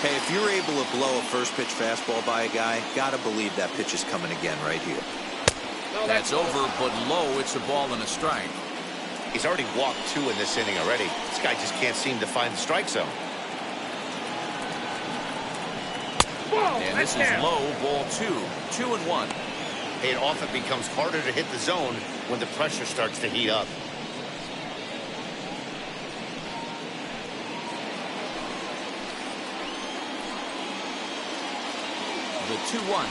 Hey, if you're able to blow a first pitch fastball by a guy, gotta believe that pitch is coming again right here. That's over, but low. It's a ball and a strike. He's already walked 2 in this inning already. This guy just can't seem to find the strike zone. And this is low, ball 2. 2-1. It often becomes harder to hit the zone when the pressure starts to heat up. The 2-1.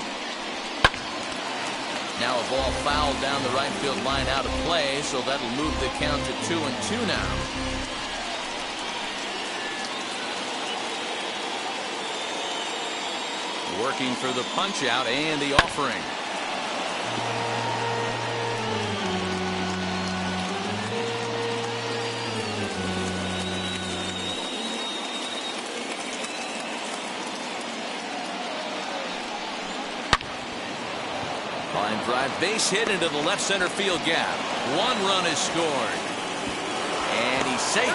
Now a ball fouled down the right field line out of play, so that'll move the count to 2-2 now. Working for the punch out and the offering. Line drive, base hit into the left center field gap. 1 run is scored. And he's safe.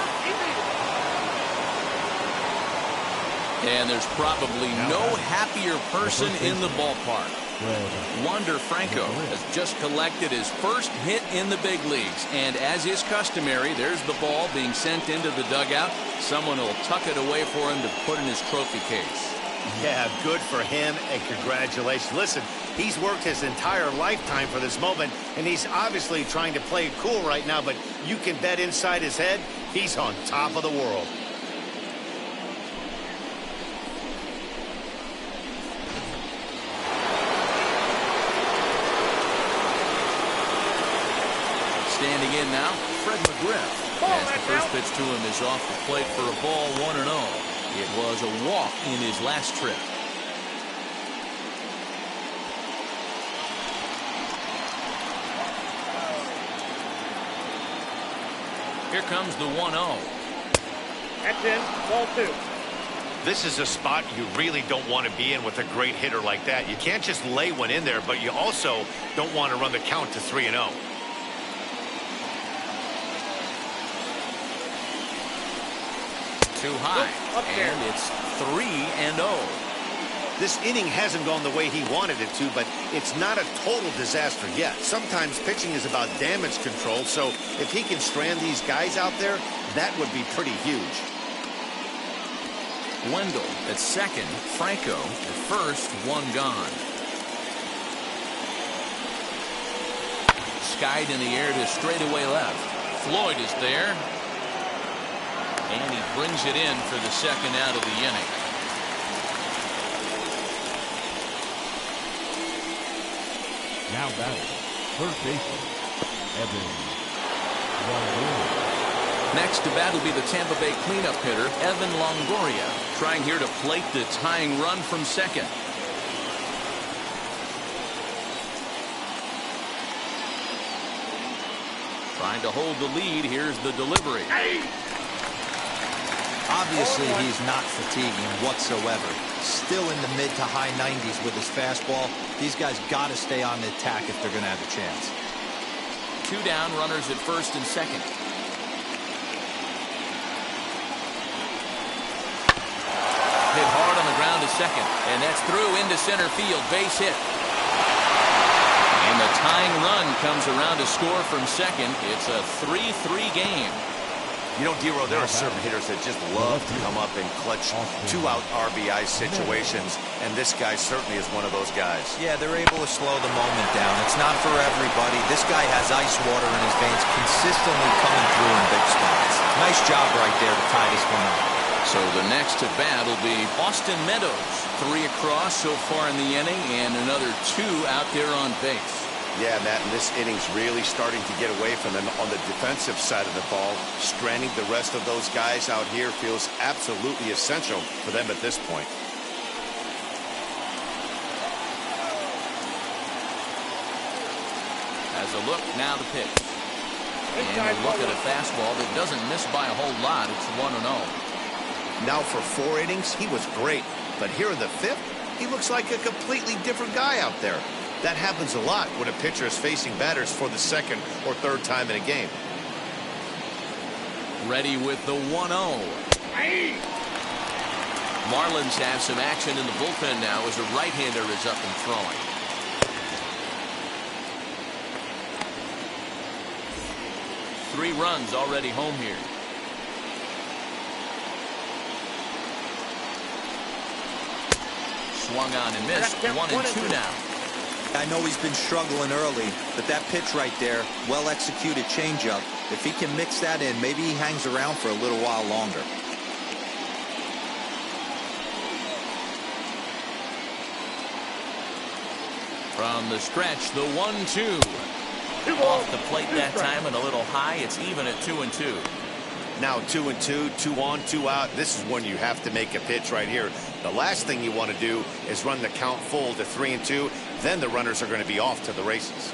And there's probably no happier person in the ballpark. Wander Franco has just collected his first hit in the big leagues. And as is customary, there's the ball being sent into the dugout. Someone will tuck it away for him to put in his trophy case. Yeah, good for him, and congratulations. Listen, he's worked his entire lifetime for this moment, and he's obviously trying to play it cool right now, but you can bet inside his head, he's on top of the world. Standing in now, Fred Mcgriff. As the first pitch to him is off the plate for a ball, 1-0. It was a walk in his last trip. Here comes the 1-0. That's in. Ball 2. This is a spot you really don't want to be in with a great hitter like that. You can't just lay one in there, but you also don't want to run the count to 3-0. Too high, and it's 3-0. This inning hasn't gone the way he wanted it to, but it's not a total disaster yet. Sometimes pitching is about damage control, so if he can strand these guys out there, that would be pretty huge. Wendell at second, Franco at first, one gone. Skied in the air to straightaway left. Floyd is there. And he brings it in for the second out of the inning. Now batting, third baseman, Evan Longoria. Next to bat will be the Tampa Bay cleanup hitter, Evan Longoria, trying here to plate the tying run from second. Trying to hold the lead. Here's the delivery. Obviously, he's not fatiguing whatsoever. Still in the mid to high 90s with his fastball. These guys got to stay on the attack if they're going to have a chance. 2 down, runners at first and second. Hit hard on the ground to second, and that's through into center field. Base hit. And the tying run comes around to score from second. It's a 3-3 game. You know, Dero, there are certain hitters that just love to come up in clutch 2-out RBI situations, and this guy certainly is one of those guys. Yeah, they're able to slow the moment down. It's not for everybody. This guy has ice water in his veins, consistently coming through in big spots. Nice job right there to tie this one up. So the next to bat will be Austin Meadows. 3 across so far in the inning, and another 2 out there on base. Yeah, Matt, and this inning's really starting to get away from them on the defensive side of the ball. Stranding the rest of those guys out here feels absolutely essential for them at this point. As a look, now the pitch. And a look at a fastball that doesn't miss by a whole lot. It's 1-0. Now for 4 innings, he was great. But here in the 5th, he looks like a completely different guy out there. That happens a lot when a pitcher is facing batters for the 2nd or 3rd time in a game. Ready with the 1-0. Marlins have some action in the bullpen now as a right-hander is up and throwing. Three runs already home here. Swung on and missed. 1-2 now. I know he's been struggling early, but that pitch right there, well-executed changeup. If he can mix that in, maybe he hangs around for a little while longer. From the stretch, the 1-2. Off the plate that time and a little high. It's even at 2-2. Now 2-2, 2 on, 2 out. This is when you have to make a pitch right here. The last thing you want to do is run the count full to 3-2. Then the runners are going to be off to the races.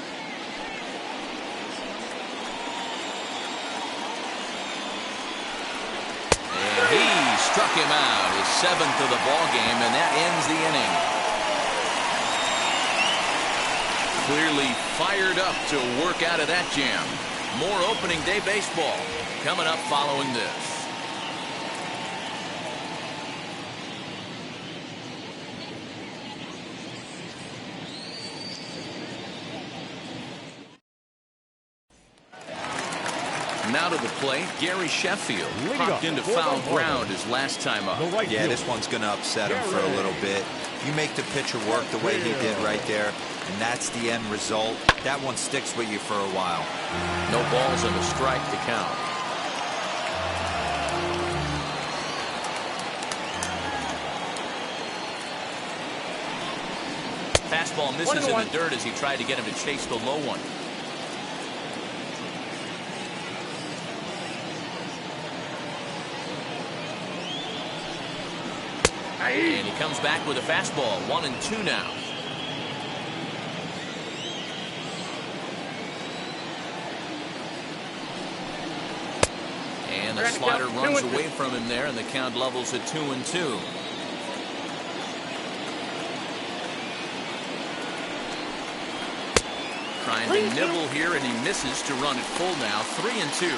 And he struck him out, his 7th of the ball game, and that ends the inning. Clearly fired up to work out of that jam. More opening day baseball coming up following this. now to the plate, Gary Sheffield. Popped into foul ground his last time up. Yeah, this one's going to upset him for a little bit. You make the pitcher work the way he did right there, and that's the end result. That one sticks with you for a while. No balls and a strike to count. Fastball misses in the dirt as he tried to get him to chase the low one. And he comes back with a fastball. 1-2 now. And the slider runs away from him there, and the count levels at 2-2. Trying to nibble here, and he misses to run it full now. 3-2.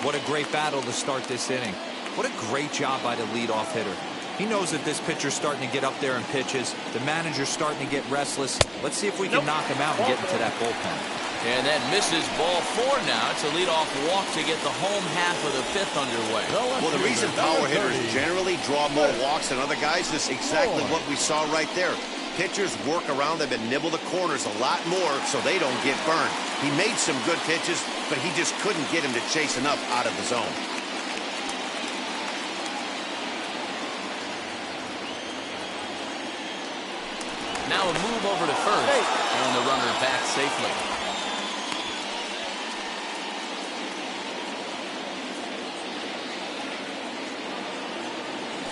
What a great battle to start this inning. What a great job by the leadoff hitter. He knows that this pitcher's starting to get up there in pitches. The manager's starting to get restless. Let's see if we can knock him out and get into that bullpen. And that misses. Ball 4 now. It's a leadoff walk to get the home half of the 5th underway. Well, the reason power hitters generally draw more walks than other guys is exactly what we saw right there. Pitchers work around them and nibble the corners a lot more so they don't get burned. He made some good pitches, but he just couldn't get him to chase enough out of the zone. Now a move over to first, and the runner back safely.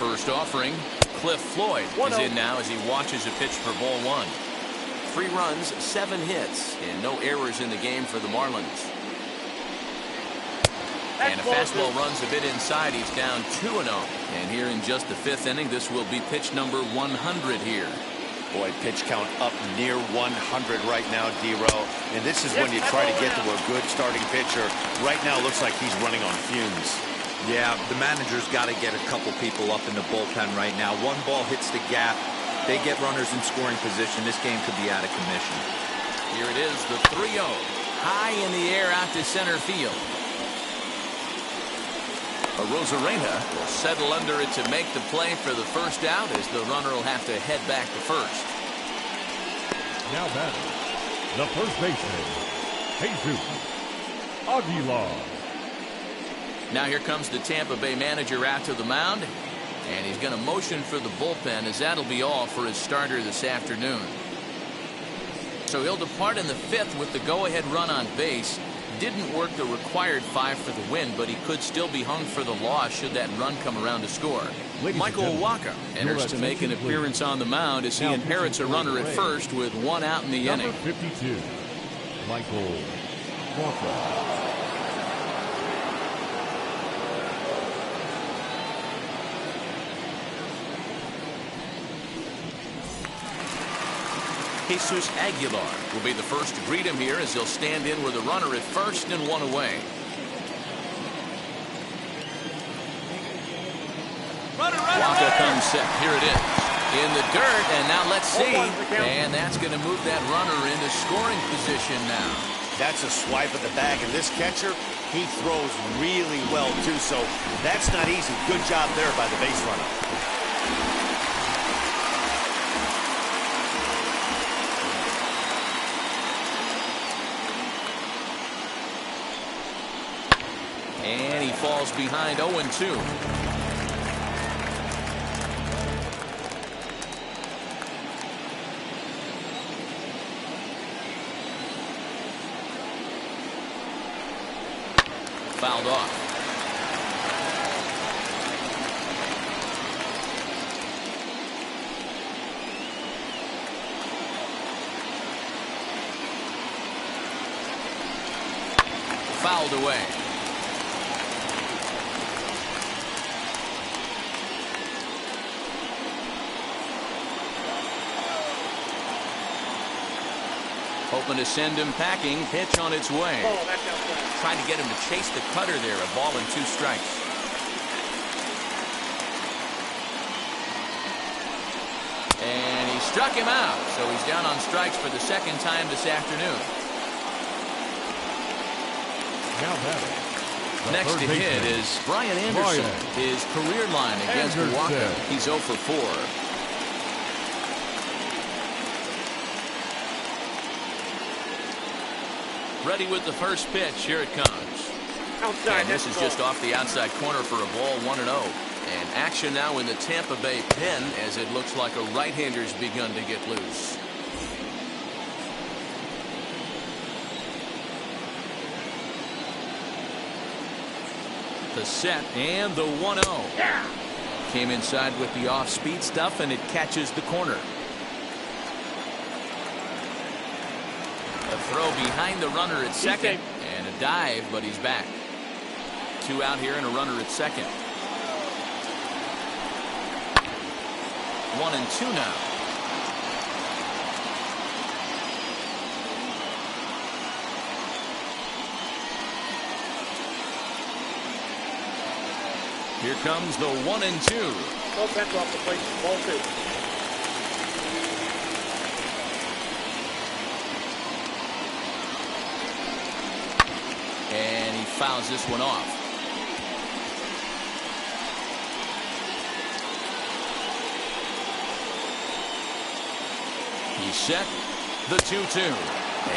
First offering, Cliff Floyd is in now as he watches a pitch for ball 1. 3 runs, 7 hits, and no errors in the game for the Marlins. And a fastball runs a bit inside. He's down 2-0. And here in just the 5th inning, this will be pitch number 100 here. Boy, pitch count up near 100 right now, D-Row. And this is when you try to get to a good starting pitcher. Right now, it looks like he's running on fumes. Yeah, the manager's got to get a couple people up in the bullpen right now. One ball hits the gap. They get runners in scoring position. This game could be out of commission. Here it is, the 3-0. High in the air out to center field. Rosarena will settle under it to make the play for the first out as the runner will have to head back to first. Now batting, the first baseman, Jesus Aguilar. Now here comes the Tampa Bay manager out to the mound, and he's going to motion for the bullpen as that'll be all for his starter this afternoon. So he'll depart in the 5th with the go-ahead run on base. Didn't work the required 5 for the win, but he could still be hung for the loss should that run come around to score. Michael Wacha enters to make an appearance on the mound as he inherits a runner at first with 1 out in the inning. 52, Michael Wacha. Jesus Aguilar will be the first to greet him here as he'll stand in with a runner at first and 1 away. Wacha comes set. Here it is. In the dirt, and now let's see. And that's going to move that runner into scoring position now. That's a swipe at the bag, and this catcher, he throws really well, too, so that's not easy. Good job there by the base runner. And he falls behind 0-2. Fouled off. Fouled away. Hoping to send him packing. Pitch on its way. Trying to get him to chase the cutter there. A ball and 2 strikes. And he struck him out. So he's down on strikes for the 2nd time this afternoon. Now batting, Next to hit is Brian Anderson. His career line against Milwaukee. He's 0 for 4. Ready with the first pitch. Here it comes. Outside. And this is just off the outside corner for a ball, 1-0. And action now in the Tampa Bay pen as it looks like a right-hander's begun to get loose. The set and the 1-0. Yeah. Came inside with the off-speed stuff and it catches the corner. A throw behind the runner at second and a dive, but he's back. 2 out here and a runner at second. 1-2 now. Here comes the 1-2. Bullpen's off the plate. Ball 2. And he fouls this one off. He's set. The 2-2.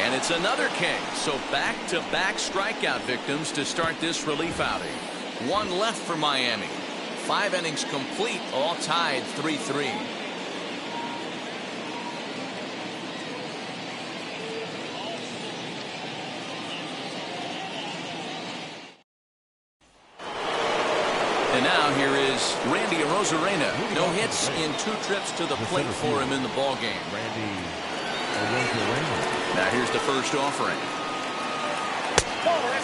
And it's another K. So back-to-back strikeout victims to start this relief outing. 1 left for Miami. 5 innings complete, all tied 3-3. And now here is Randy Arozarena. No hits in 2 trips to the plate for him in the ballgame. Randy Arozarena. Now here's the first offering.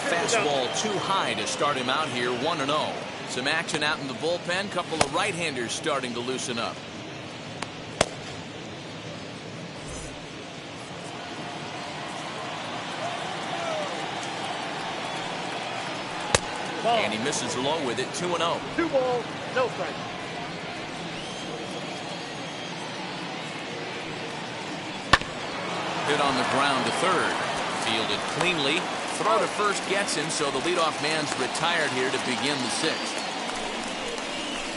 Fastball too high to start him out here, 1-0. Some action out in the bullpen. Couple of right-handers starting to loosen up. And he misses low with it, 2-0. 2 balls, no strike. Hit on the ground to third. Fielded cleanly. Throw to first gets him, so the leadoff man's retired here to begin the 6th.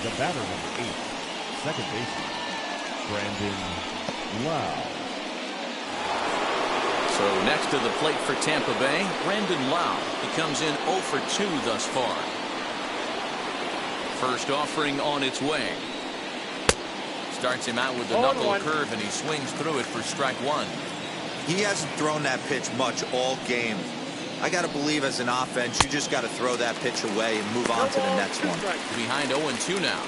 The batter, number 8, second baseman, Brandon Lau. So next to the plate for Tampa Bay, Brandon Lau. He comes in 0 for 2 thus far. First offering on its way. Starts him out with the knuckle curve, and he swings through it for strike 1. He hasn't thrown that pitch much all game. I got to believe as an offense, you just got to throw that pitch away and move on to the next one. Behind 0-2 now.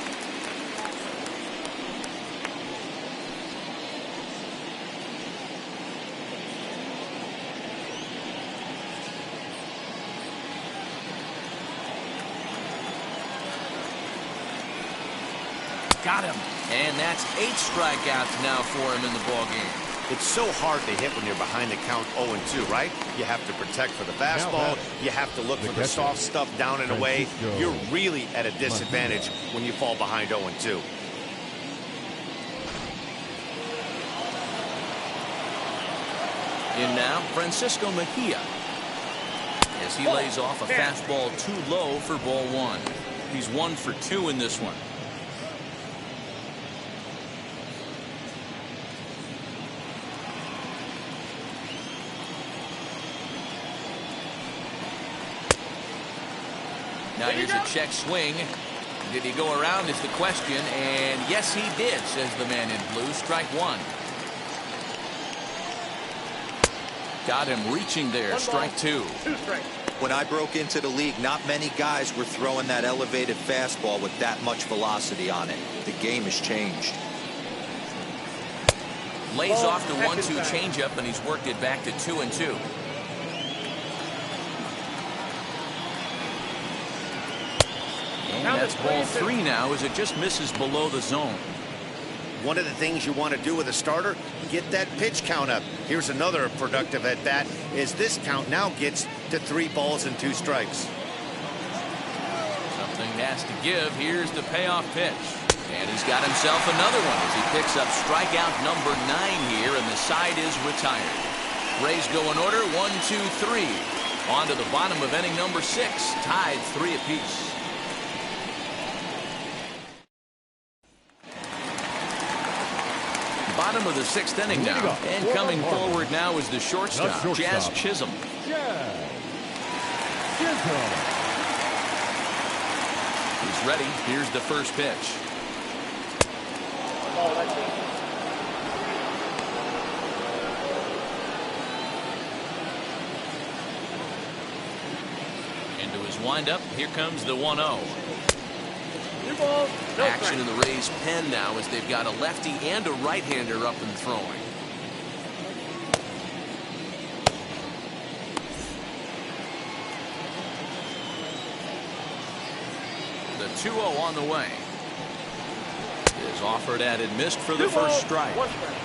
Got him. And that's 8 strikeouts now for him in the ballgame. It's so hard to hit when you're behind the count 0-2, right? You have to protect for the fastball. You have to look for the soft stuff down and away. You're really at a disadvantage when you fall behind 0-2. In now, Francisco Mejia. As he lays off a fastball too low for ball 1. He's 1 for 2 in this one. Now here's a check swing. Did he go around is the question, and yes he did, says the man in blue. Strike 1. Got him reaching there. Strike 2. 2 strikes. When I broke into the league, not many guys were throwing that elevated fastball with that much velocity on it. The game has changed. Lays off the 1-2 changeup, and he's worked it back to 2-2. And that's ball 3 now as it just misses below the zone. One of the things you want to do with a starter, get that pitch count up. Here's another productive at bat, is this count now gets to 3 balls and 2 strikes. Something has to give. Here's the payoff pitch. And he's got himself another one as he picks up strikeout number 9 here, and the side is retired. Rays go in order, 1, 2, 3. On to the bottom of inning number 6, tied 3 apiece. Bottom of the 6th inning now, and coming forward now is the shortstop, Jazz Chisholm. He's ready. Here's the first pitch. Oh, that's it. Into his windup. Here comes the 1-0. New ball, no Action strike. in the Rays' pen now as they've got a lefty and a right-hander up and throwing. The 2-0 on the way. Is offered at and missed for the New ball, first strike. 1 strike.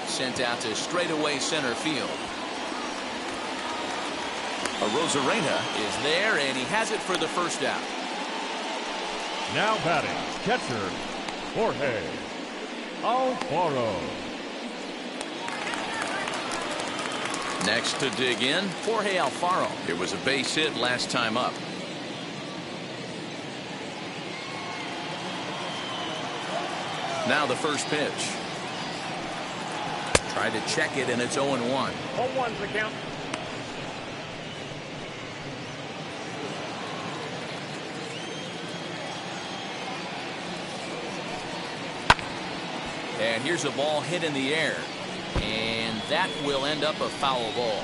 Sent out to straightaway center field. Rosarena is there, and he has it for the first out. Now batting, catcher, Jorge Alfaro. Next to dig in, Jorge Alfaro. It was a base hit last time up. Now the first pitch. Tried to check it, and it's 0-1. 0-1's the count. And here's a ball hit in the air. And that will end up a foul ball.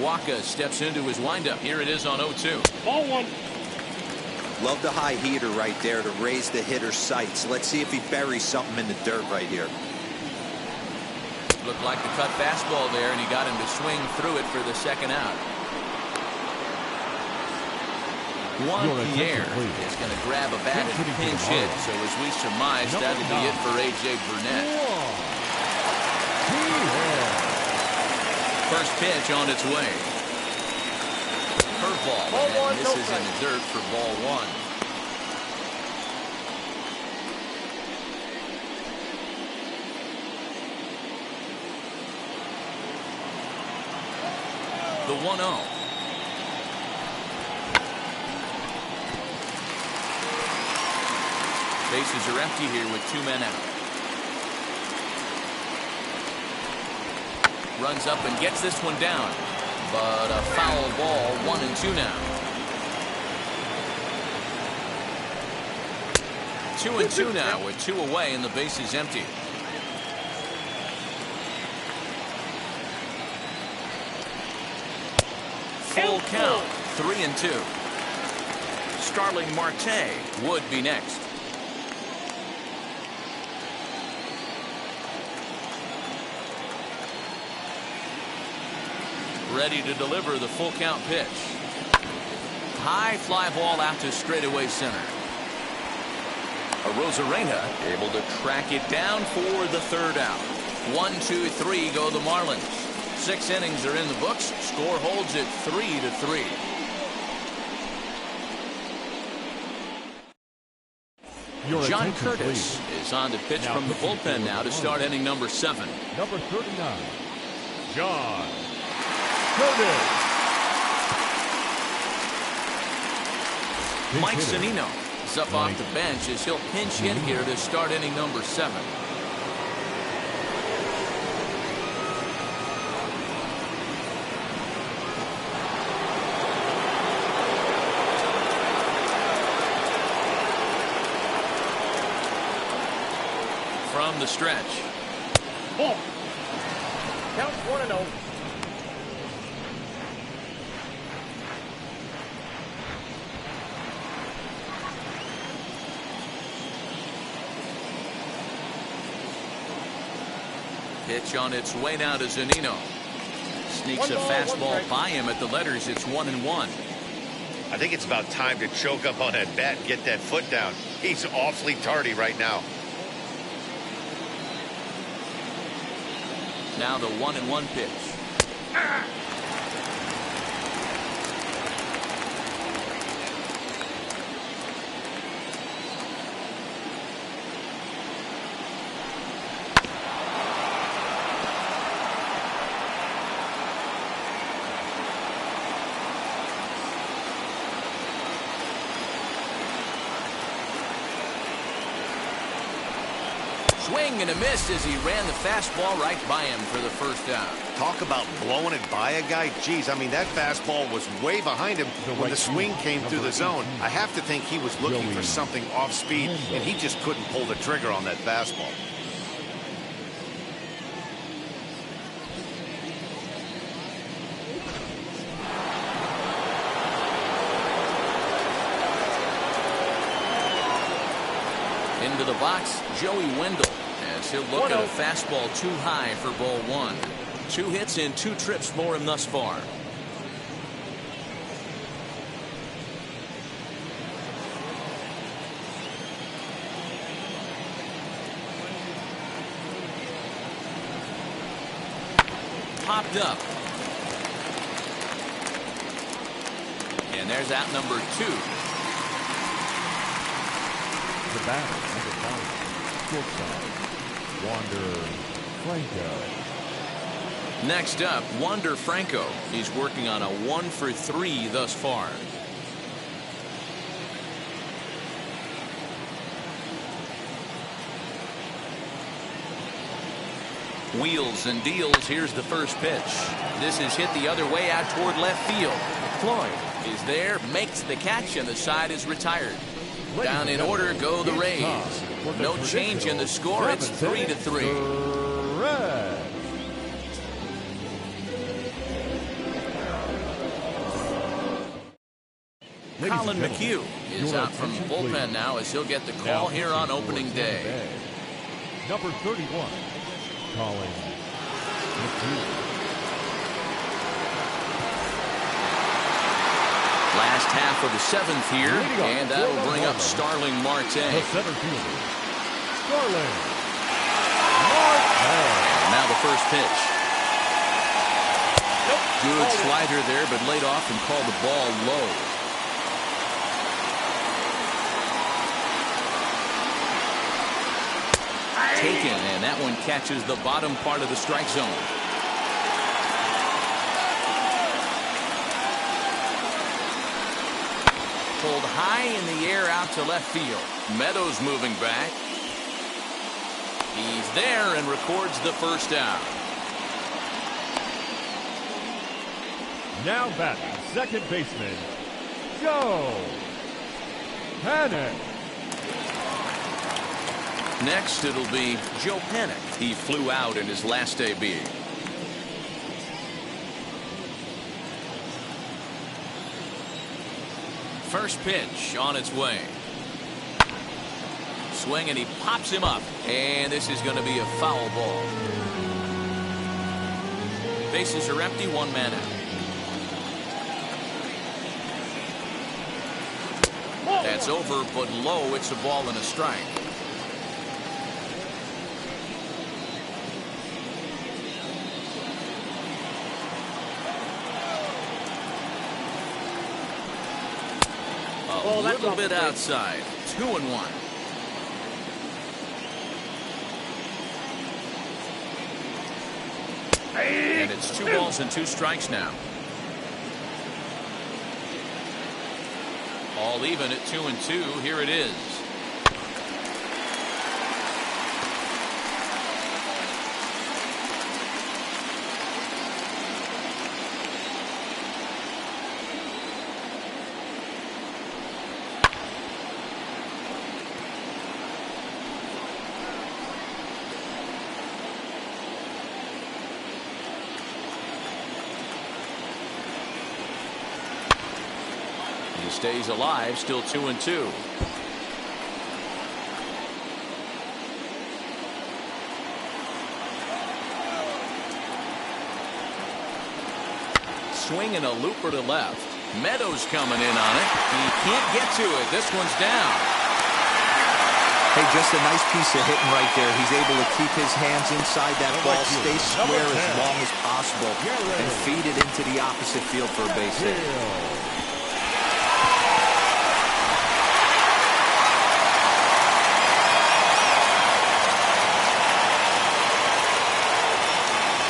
Waka steps into his windup. Here it is on 0-2. Ball 1. Love the high heater right there to raise the hitter's sights. Let's see if he buries something in the dirt right here. Looked like the cut fastball there, and he got him to swing through it for the second out. Juan Pierre is going to grab a bat and pinch hit. So as we surmise, that'll be it for A.J. Burnett. First pitch on its way. Curveball. Ball 1, And no misses in the dirt for ball 1. The 1-0. Bases are empty here with 2 men out. Runs up and gets this one down. But a foul ball, 1-2 now. 2-2 now with 2 away and the base is empty. Full count, 3-2. Starling Marte would be next. Ready to deliver the full count pitch. High fly ball out to straightaway center. Rosarena able to track it down for the third out. 1, 2, 3 go the Marlins. 6 innings are in the books. Score holds at 3-3. John Curtis is on to pitch from the bullpen now to start inning number 7. Number 39, John Curtis. Mike Zunino is up off the bench as he'll pinch hit here to start inning number 7. From the stretch. Ball. Count 1-0. Pitch on its way now to Zunino. Sneaks a fastball by him at the letters. It's 1-1. I think it's about time to choke up on that bat and get that foot down. He's awfully tardy right now. Now the 1-1 pitch. Swing and a miss as he ran the fastball right by him for the first down. Talk about blowing it by a guy. Geez, I mean, that fastball was way behind him when the swing came through the zone. I have to think he was looking for something off speed, and he just couldn't pull the trigger on that fastball. Into the box, Joey Wendell, as he'll look at a fastball too high for ball one. 2 hits and 2 trips for him thus far. Popped up. And there's out number 2. The batter, number 5, shortstop, Wander Franco. Next up, Wander Franco. He's working on a 1 for 3 thus far. Wheels and deals. Here's the first pitch. This is hit the other way out toward left field. Floyd is there, makes the catch, and the side is retired. Down in order go the Rays. No change in the score. It's 3-3. Colin McHugh is out from the bullpen now as he'll get the call here on opening day. Number 31, Colin McHugh. Last half of the 7th here, and that'll bring up Starling Marte. The center fielder, Starling Marte. And now the first pitch. Good slider there, but laid off and called the ball low. Taken, and that one catches the bottom part of the strike zone. Pulled high in the air out to left field. Meadows moving back. He's there and records the first out. Now batting, second baseman, Joe Panic. Next, it'll be Joe Panic. He flew out in his last AB. First pitch on its way. Swing, and he pops him up. And this is going to be a foul ball. Bases are empty, 1 man out. That's over, but low. It's a ball and a strike. A little bit outside. 2-1. And it's 2 balls and 2 strikes now. All even at 2-2. Here it is. He stays alive, still 2-2. Swing and a looper to left. Meadows coming in on it. He can't get to it. This one's down. Hey, just a nice piece of hitting right there. He's able to keep his hands inside that ball, stay square as long as possible, and feed it into the opposite field for a base hit.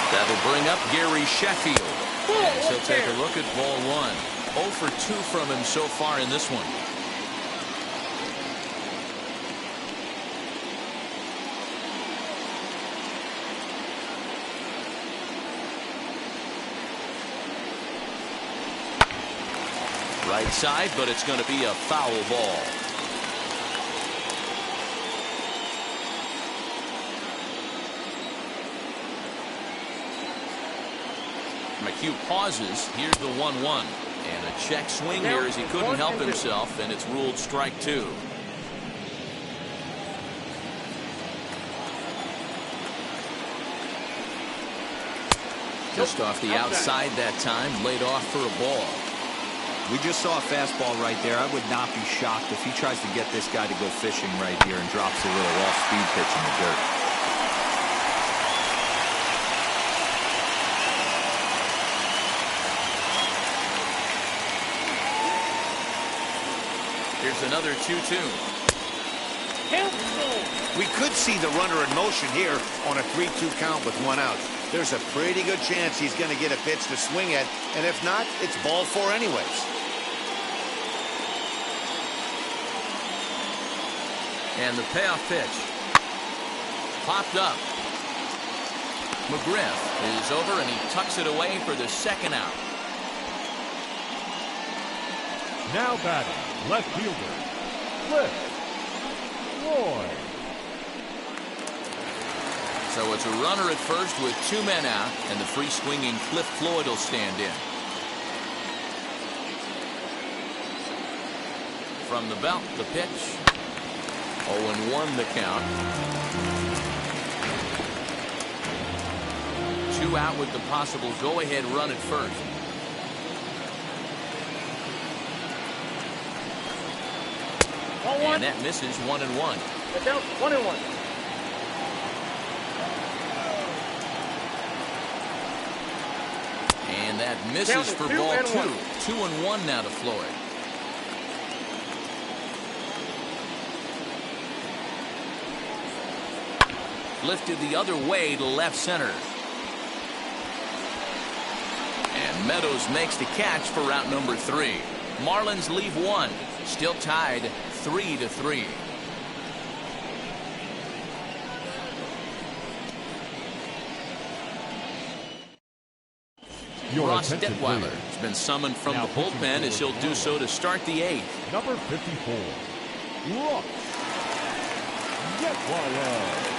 That'll bring up Gary Sheffield. As he'll take a look at ball 1. 0 for 2 from him so far in this one. Right side, but it's going to be a foul ball. McHugh pauses. Here's the 1-1. And a check swing here as he couldn't help himself, and it's ruled strike 2. Just off the outside that time, laid off for a ball. We just saw a fastball right there. I would not be shocked if he tries to get this guy to go fishing right here and drops a little off-speed pitch in the dirt. Here's another 2-2. We could see the runner in motion here on a 3-2 count with 1 out. There's a pretty good chance he's going to get a pitch to swing at, and if not, it's ball 4 anyways. And the payoff pitch. Popped up. Mcgriff is over, and he tucks it away for the 2nd out. Now batting, left fielder, Cliff Floyd. So it's a runner at first with 2 men out, and the free swinging Cliff Floyd will stand in. From the belt, the pitch. 0-1 the count. 2 out with the possible go-ahead run at first. And that misses 1-1. It's out 1-1. And that misses for ball 2. 2-1 now to Floyd. Lifted the other way to left center. And Meadows makes the catch for route number 3. Marlins leave 1. Still tied 3-3. Ross Detweiler has been summoned from the bullpen as he'll do so to start the 8th. Number 54, Ross Detweiler.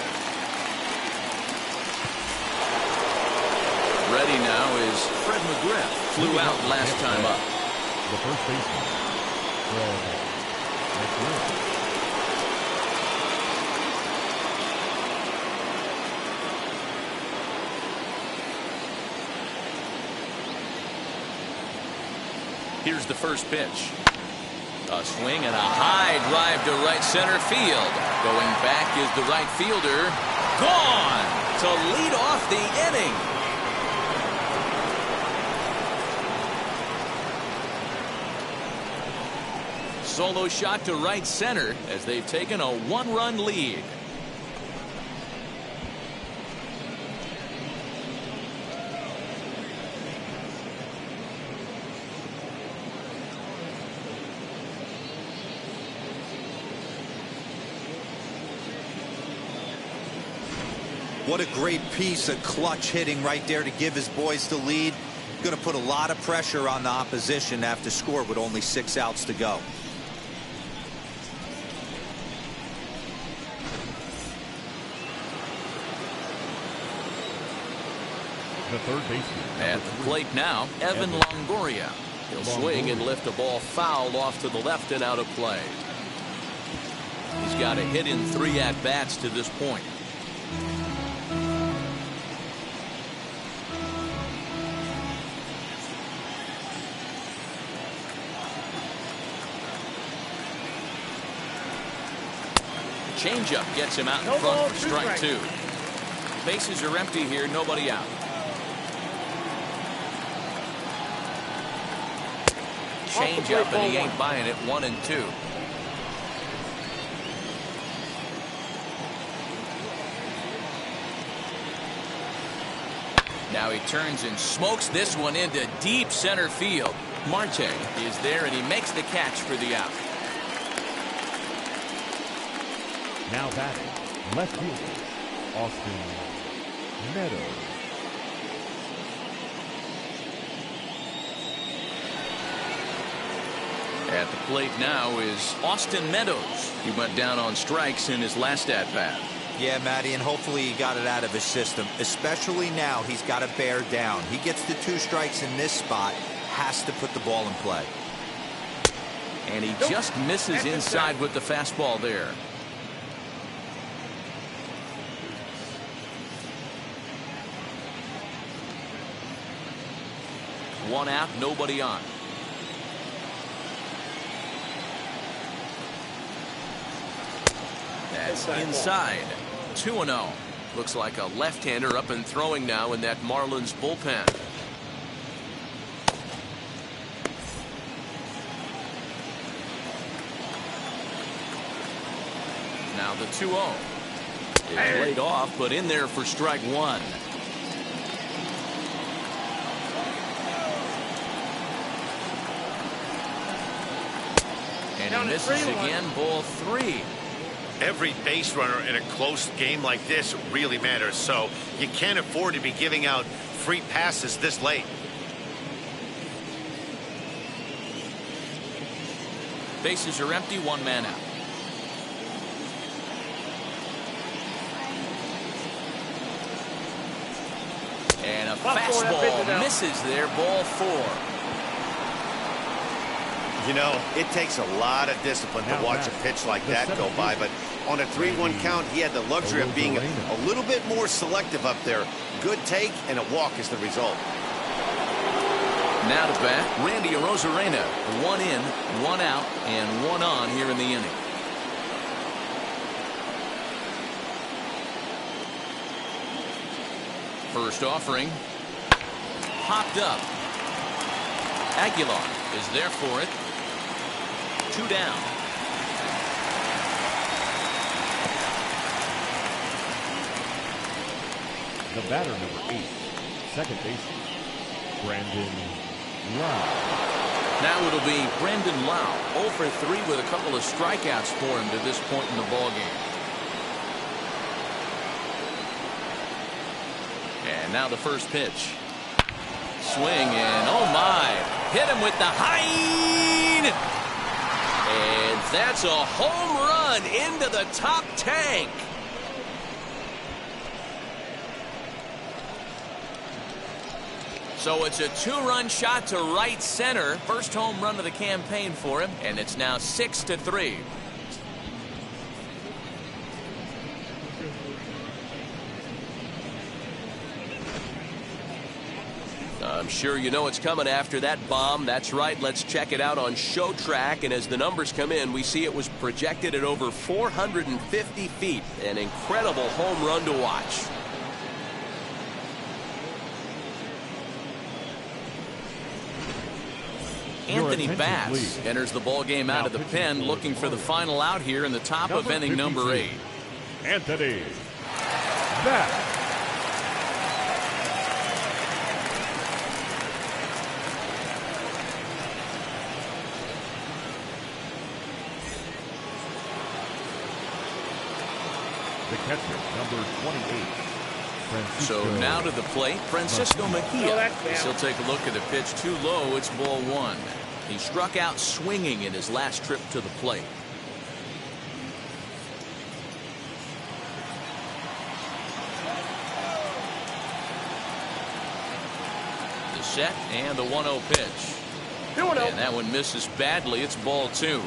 Ready now is Fred Mcgriff. Flew out last time up. The first baseman, Fred Mcgriff. Here's the first pitch. A swing and a high drive to right center field. Going back is the right fielder. Gone to lead off the inning. Solo shot to right center as they've taken a 1-run lead. What a great piece of clutch hitting right there to give his boys the lead. Going to put a lot of pressure on the opposition to have to score with only 6 outs to go. The third baseman. At the plate now, Evan Longoria. He'll swing and lift a ball foul off to the left and out of play. He's got a hit in 3 at-bats to this point. Changeup gets him out in front for strike 2. Bases are empty here, nobody out. Changeup, and he ain't buying it. 1-2. Now he turns and smokes this one into deep center field. Marte is there, and he makes the catch for the out. Now batting, left fielder, Austin Meadows. At the plate now is Austin Meadows. He went down on strikes in his last at-bat. Yeah, Matty, and hopefully he got it out of his system. Especially now, he's got to bear down. He gets the 2 strikes in this spot, has to put the ball in play. And he just misses inside with the fastball there. One out, nobody on. That's inside. 2-0. Looks like a left-hander up and throwing now in that Marlins bullpen. Now the 2-0. It's laid off, but in there for strike 1. And he misses again, ball 3. Every base runner in a close game like this really matters, so you can't afford to be giving out free passes this late. Bases are empty, 1 man out. And a fastball misses there, ball 4. You know, it takes a lot of discipline to watch a pitch like that go by, but on a 3-1 count, he had the luxury of being a little bit more selective up there. Good take, and a walk is the result. Now to bat, Randy Arozarena. 1 in, 1 out, and 1 on here in the inning. First offering. Popped up. Aguilar is there for it. 2 down. The batter, number 8, second baseman, Brandon Lau. Now it'll be Brandon Lau, 0 for 3 with a couple of strikeouts for him to this point in the ballgame. And now the first pitch. Swing and oh my, hit him with the high. And that's a home run into the top tank. So it's a 2-run shot to right center. First home run of the campaign for him, and it's now 6-3. I'm sure you know it's coming after that bomb. That's right. Let's check it out on Show Track. And as the numbers come in, we see it was projected at over 450 feet. An incredible home run to watch. Anthony Bass enters the ball game out of the pen, looking for the final out here in the top of inning number 8. Anthony Bass. The catcher, number 28. So now to the plate, Francisco Mejia. He'll take a look at the pitch too low. It's ball 1. He struck out swinging in his last trip to the plate. The set and the 1-0 pitch. And that one misses badly. It's ball 2.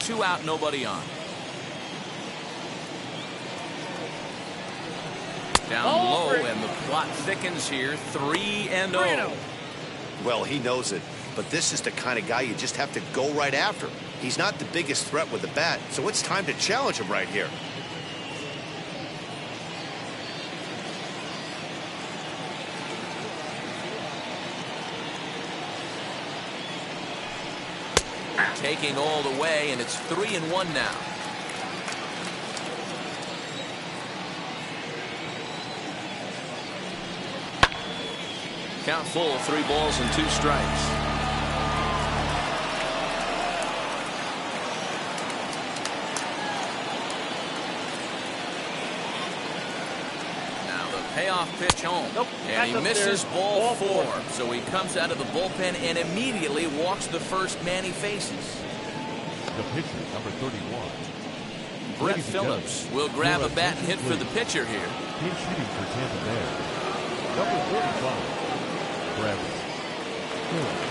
2 out, nobody on. Down low, and the plot thickens here. 3-0. Well, he knows it, but this is the kind of guy you just have to go right after. He's not the biggest threat with the bat, so it's time to challenge him right here. Taking all the way, and it's 3-1 now. Count full, 3 balls and 2 strikes. Now the payoff leadoff pitch home. Nope, And he back misses upstairs. ball Ball 4. So he comes out of the bullpen and immediately walks the first man he faces. The pitcher, number 31. Brett Ladies and Phillips gentlemen, will grab a your bat and hit for attention, the pitcher here. He's shooting for Tampa Bay. Number 45. Brett Phillips.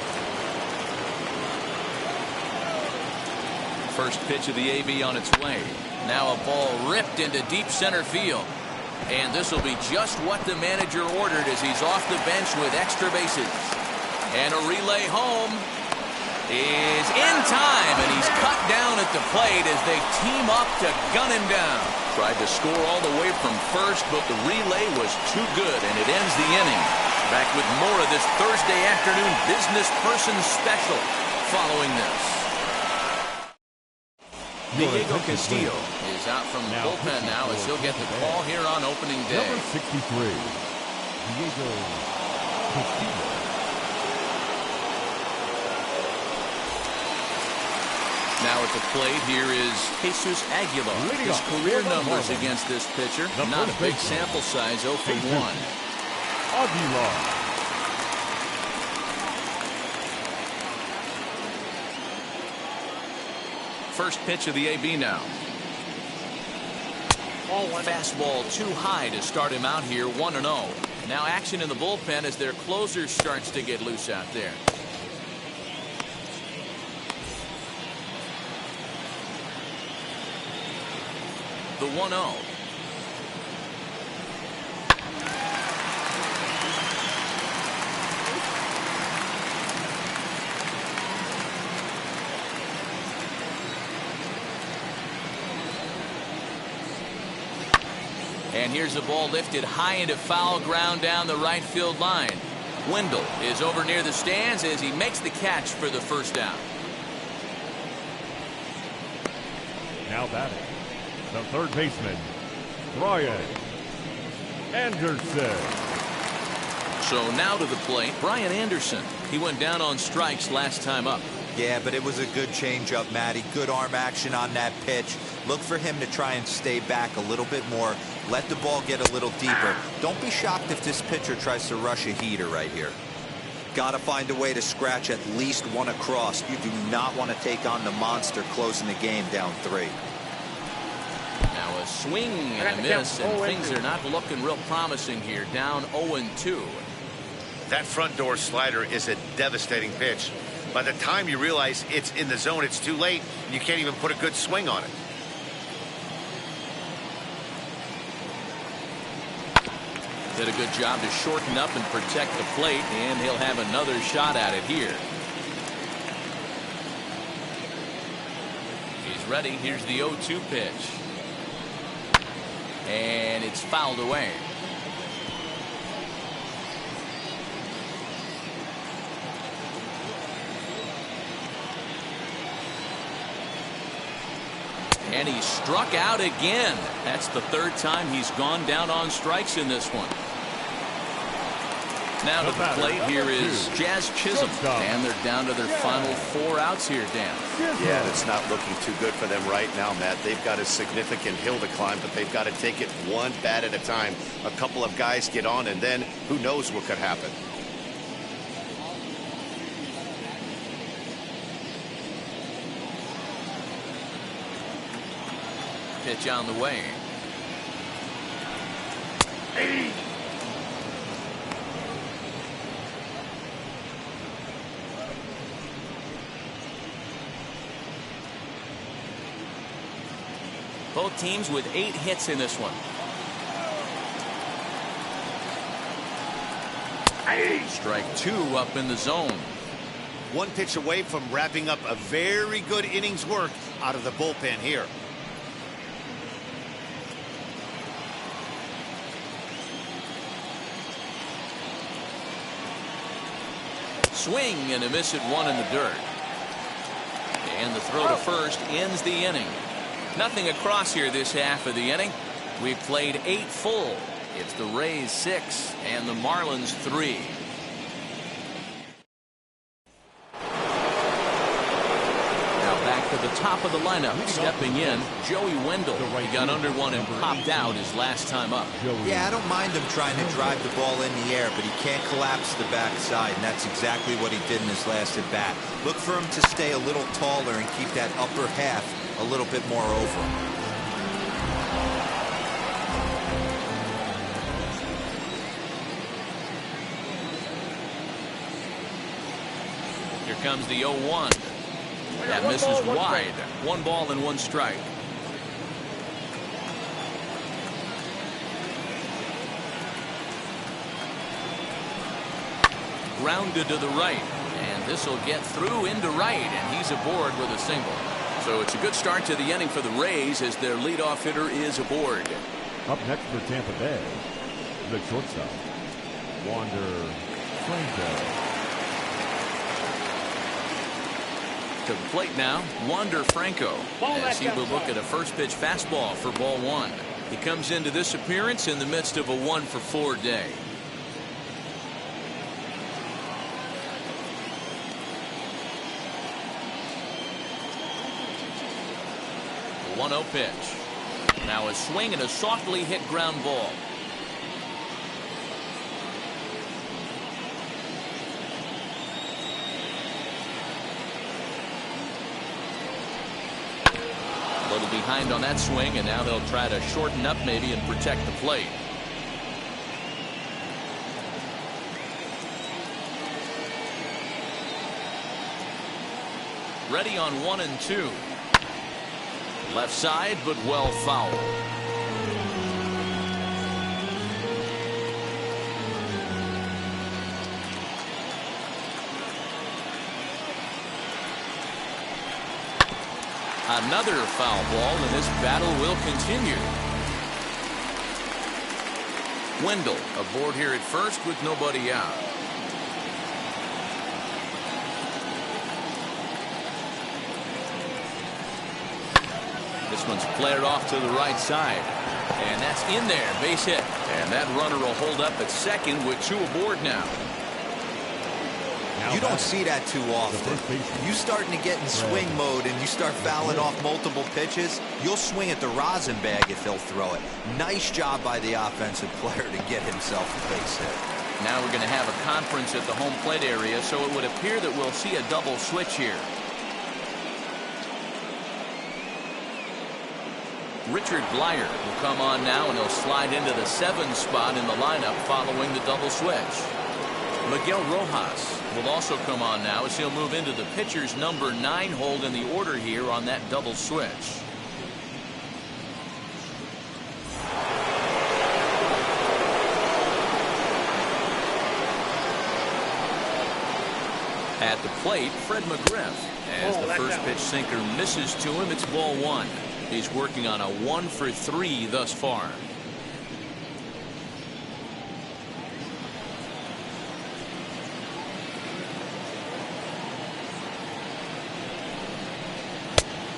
First pitch of the AB on its way. Now a ball ripped into deep center field. And this will be just what the manager ordered as he's off the bench with extra bases. And a relay home is in time, and he's cut down at the plate as they team up to gun him down. Tried to score all the way from first, but the relay was too good, and it ends the inning. Back with more of this Thursday afternoon business person special following this. Diego Castillo is out from the bullpen now as he'll get the call here on opening day. Number 63. Diego Castillo. Now at the plate here is Jesus Aguilar. His career numbers against this pitcher, not a big sample size, 0 for 1. Aguilar. First pitch of the AB now. Fastball too high to start him out here, 1-0. Now action in the bullpen as their closer starts to get loose out there. The 1-0. And here's the ball lifted high into foul ground down the right field line. Wendell is over near the stands as he makes the catch for the first down. Now batting, the third baseman, Brian Anderson. So now to the plate, Brian Anderson. He went down on strikes last time up. Yeah, but it was a good changeup, Matty. Good arm action on that pitch. Look for him to try and stay back a little bit more. Let the ball get a little deeper. Don't be shocked if this pitcher tries to rush a heater right here. Got to find a way to scratch at least one across. You do not want to take on the monster closing the game down 3. Now a swing and a miss, and things are not looking real promising here. Down 0-2. That front door slider is a devastating pitch. By the time you realize it's in the zone, it's too late, and you can't even put a good swing on it. Did a good job to shorten up and protect the plate, and he'll have another shot at it here. He's ready. Here's the 0-2 pitch. And it's fouled away. And he struck out again. That's the third time he's gone down on strikes in this one. Now to the plate here is Jazz Chisholm. And they're down to their final 4 outs here, Dan. Yeah, it's not looking too good for them right now, Matt. They've got a significant hill to climb, but they've got to take it one bat at a time. A couple of guys get on, and then who knows what could happen. Pitch on the way. Both teams with 8 hits in this one. Strike 2 up in the zone. One pitch away from wrapping up a very good innings work out of the bullpen here. Swing and a miss at 1 in the dirt. And the throw to first ends the inning. Nothing across here this half of the inning. We've played 8 full. It's the Rays 6 and the Marlins 3. Now back to the top of the lineup, stepping in, Joey Wendell. He got under one and popped out his last time up. Yeah, I don't mind him trying to drive the ball in the air, but he can't collapse the backside, and that's exactly what he did in his last at bat. Look for him to stay a little taller and keep that upper half a little bit more over him. Here comes the 0-1. That misses wide. 1 ball and 1 strike. Grounded to the right, and this will get through into right, and he's aboard with a single. So it's a good start to the inning for the Rays as their leadoff hitter is aboard. Up next for Tampa Bay, the shortstop, Wander Franco. To the plate now, Wander Franco, as he will look at a first pitch fastball for ball 1. He comes into this appearance in the midst of a 1-for-4 day. The 1-0 pitch. Now a swing and a softly hit ground ball. A little behind on that swing, and now they'll try to shorten up maybe and protect the plate. Ready on 1 and 2. Left side, but well fouled. Another foul ball, and this battle will continue. Wendell aboard here at first with nobody out. This one's flared off to the right side, and that's in there, base hit. And that runner will hold up at second with 2 aboard now. You don't see that too often. You starting to get in swing mode and you start fouling off multiple pitches, you'll swing at the rosin bag if he'll throw it. Nice job by the offensive player to get himself a base hit. Now we're going to have a conference at the home plate area, so it would appear that we'll see a double switch here. Richard Blyer will come on now, and he'll slide into the 7 spot in the lineup following the double switch. Miguel Rojas will also come on now as he'll move into the pitcher's number 9 hold in the order here on that double switch. At the plate, Fred Mcgriff. As the first pitch sinker misses to him, it's ball 1. He's working on a 1-for-3 thus far.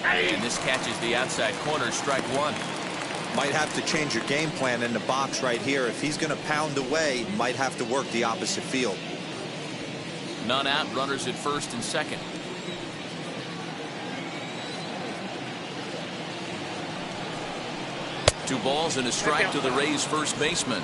And this catches the outside corner, strike 1. Might have to change your game plan in the box right here. If he's going to pound away, might have to work the opposite field. None out, runners at first and second. Two balls and a strike to the Rays first baseman.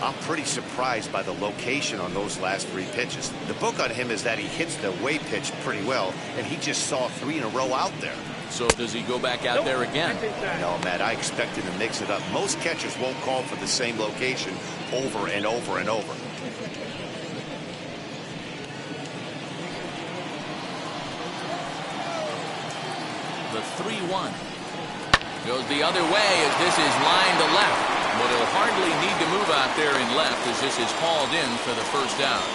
I'm pretty surprised by the location on those last 3 pitches. The book on him is that he hits the away pitch pretty well, and he just saw 3 in a row out there. So does he go back out there again? No, Matt, I expect him to mix it up. Most catchers won't call for the same location over and over and over. The 3-1 goes the other way as this is lined to left, but he'll hardly need to move out there in left as this is hauled in for the first out.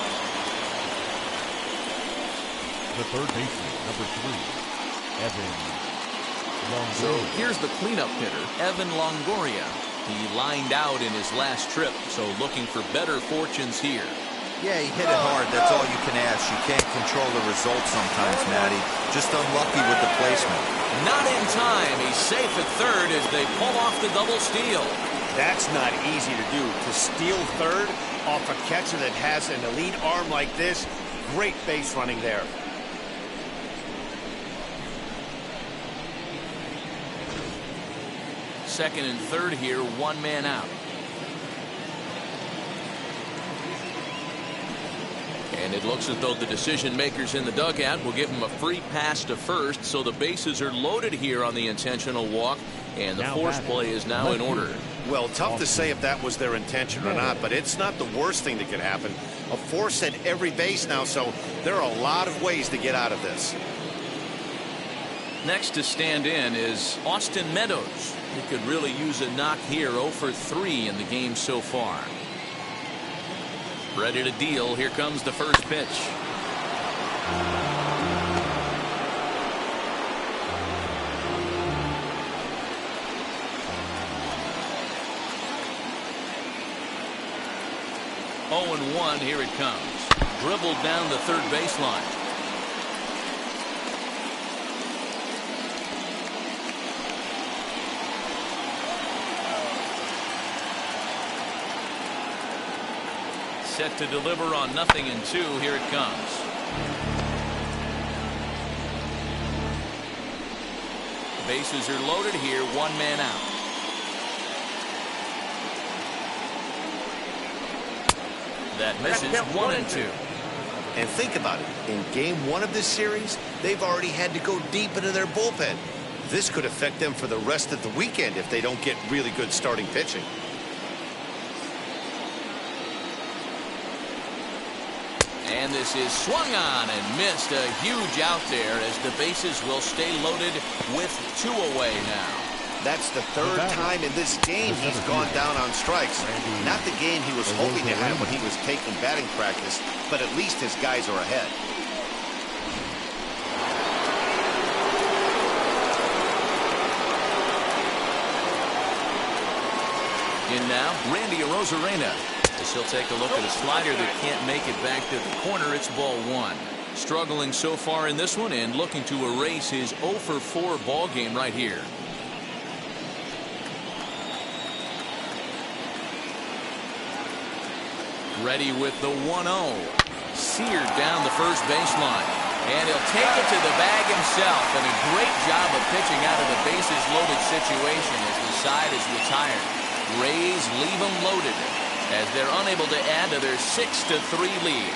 The third baseman, number 3, Evan Longoria. So here's the cleanup hitter, Evan Longoria. He lined out in his last trip, so looking for better fortunes here. Yeah, he hit it hard. That's all you can ask. You can't control the result sometimes, Matty. Just unlucky with the placement. Not in time. He's safe at third as they pull off the double steal. That's not easy to do. To steal third off a catcher that has an elite arm like this, great base running there. Second and third here, one man out. And it looks as though the decision makers in the dugout will give him a free pass to first, so the bases are loaded here on the intentional walk, and the force play is now in order. Well, tough to say if that was their intention or not, but it's not the worst thing that could happen. A force at every base now, so there are a lot of ways to get out of this. Next to stand in is Austin Meadows. He could really use a knock here. 0 for 3 in the game so far. Ready to deal. Here comes the first pitch. Oh, and 1. Here it comes. Dribbled down the third baseline. Set to deliver on 0-2. Here it comes. The bases are loaded here. One man out. That misses. 1-2. And think about it. In game 1 of this series, they've already had to go deep into their bullpen. This could affect them for the rest of the weekend if they don't get really good starting pitching. And this is swung on and missed. A huge out there as the bases will stay loaded with 2 away now. That's the 3rd time in this game he's gone down on strikes. Not the game he was hoping to have when he was taking batting practice, but at least his guys are ahead. In now, Randy Arozarena. As he'll take a look at a slider that can't make it back to the corner. It's ball 1. Struggling so far in this one and looking to erase his 0 for 4 ball game right here. Ready with the 1-0. Seared down the first baseline. And he'll take it to the bag himself. And a great job of pitching out of the bases loaded situation as the side is retired. Rays leave them loaded as they're unable to add to their 6-3 lead.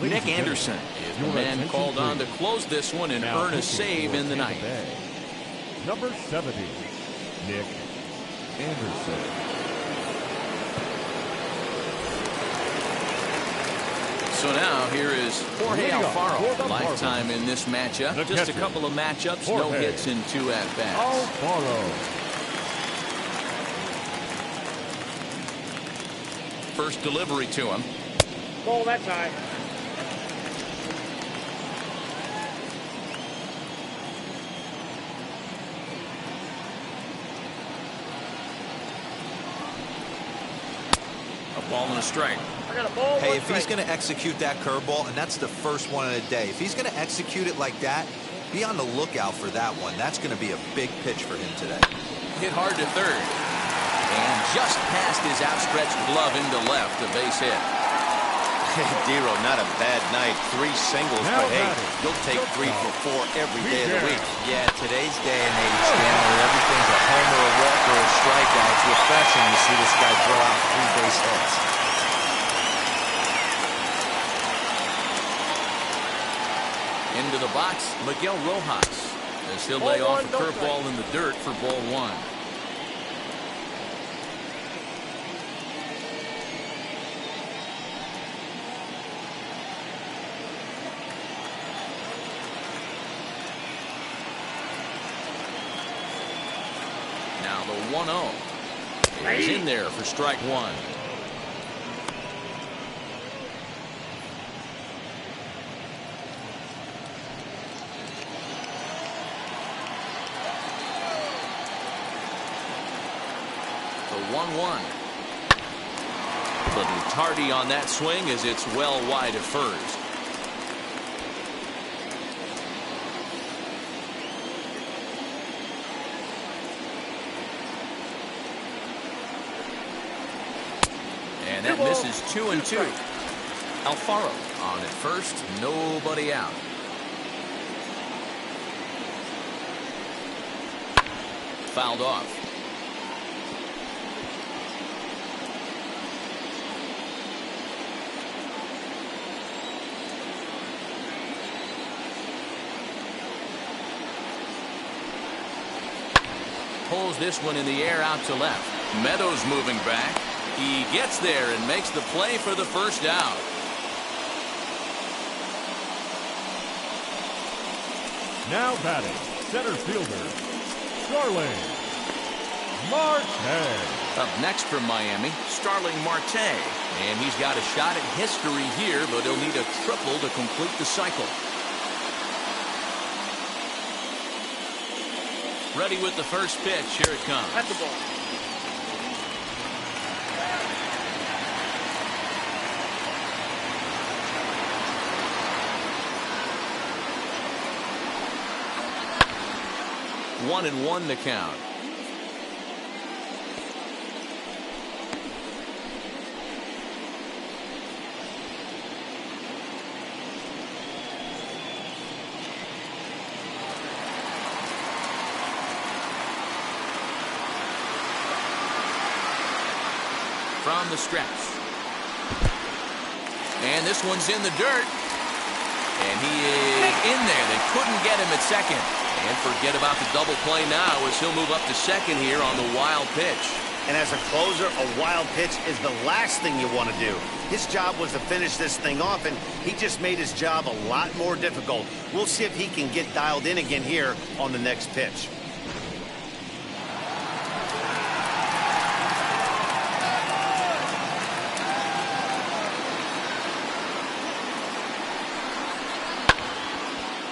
Nick Anderson is the man called on to close this one and earn a save in the ninth. Number 70, Nick Anderson. So now here is Jorge Alfaro, lifetime in this matchup. Just a couple of matchups, no hits in 2 at-bats. Alfaro. First delivery to him. Ball that time. A ball and a strike. Hey, if he's going to execute that curveball, and that's the first one of the day, if he's going to execute it like that, be on the lookout for that one. That's going to be a big pitch for him today. Hit hard to third. And just past his outstretched glove into left, a base hit. Dero, not a bad night. 3 singles, but hey, you'll take 3 for 4 every day of the week. Yeah, today's day and age, Dan, where everything's a homer, a walk, or a strikeout. It's refreshing to see this guy throw out 3 base hits. Into the box, Miguel Rojas, as he'll lay off a curveball in the dirt for ball 1. Now the 1-0 is in there for strike 1. The 1-1. Little tardy on that swing as it's well wide of first. And that misses 2-2. Alfaro on at first, nobody out. fouled off. Pulls this one in the air out to left. Meadows moving back. He gets there and makes the play for the first out. Now batting, center fielder, Starling Marte. Up next from Miami, Starling Marte. And he's got a shot at history here, but he'll need a triple to complete the cycle. Ready with the first pitch. Here it comes. At the ball. One and one to count. From the stretch. And this one's in the dirt. And he is in there. They couldn't get him at second. And forget about the double play now as he'll move up to second here on the wild pitch. And as a closer, a wild pitch is the last thing you want to do. His job was to finish this thing off, and he just made his job a lot more difficult. We'll see if he can get dialed in again here on the next pitch.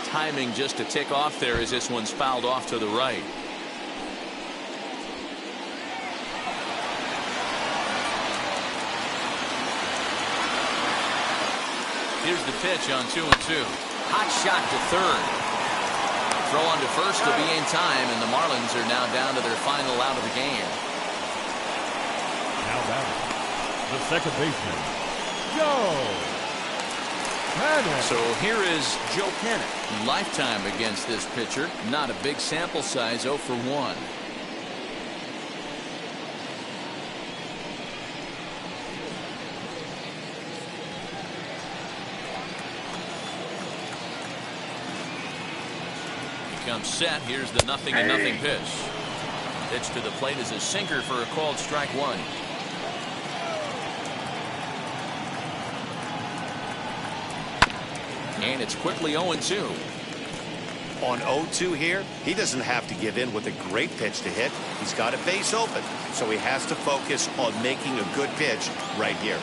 Timing just to tick off there as this one's fouled off to the right. Here's the pitch on 2-2. Hot shot to third. Throw on to first to be in time, and the Marlins are now down to their final out of the game. Now batting, the second baseman, Joe Burnett. So here is Joe Burnett. Lifetime against this pitcher. Not a big sample size, 0 for 1. He comes set. Here's the 0-0 pitch. Pitch to the plate is a sinker for a called strike one. And it's quickly 0-2. On 0-2 here, he doesn't have to give in with a great pitch to hit. He's got a base open, so he has to focus on making a good pitch right here.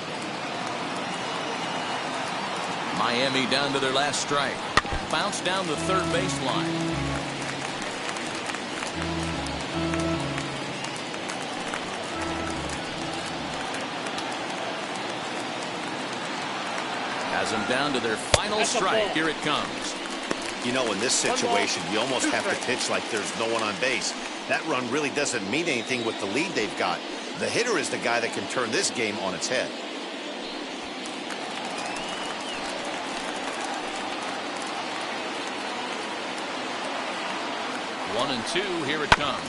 Miami down to their last strike. Bounce down the third baseline. Has them down to their final strike. Here it comes. You know, in this situation, you almost have to pitch like there's no one on base. That run really doesn't mean anything with the lead they've got. The hitter is the guy that can turn this game on its head. One and two. Here it comes.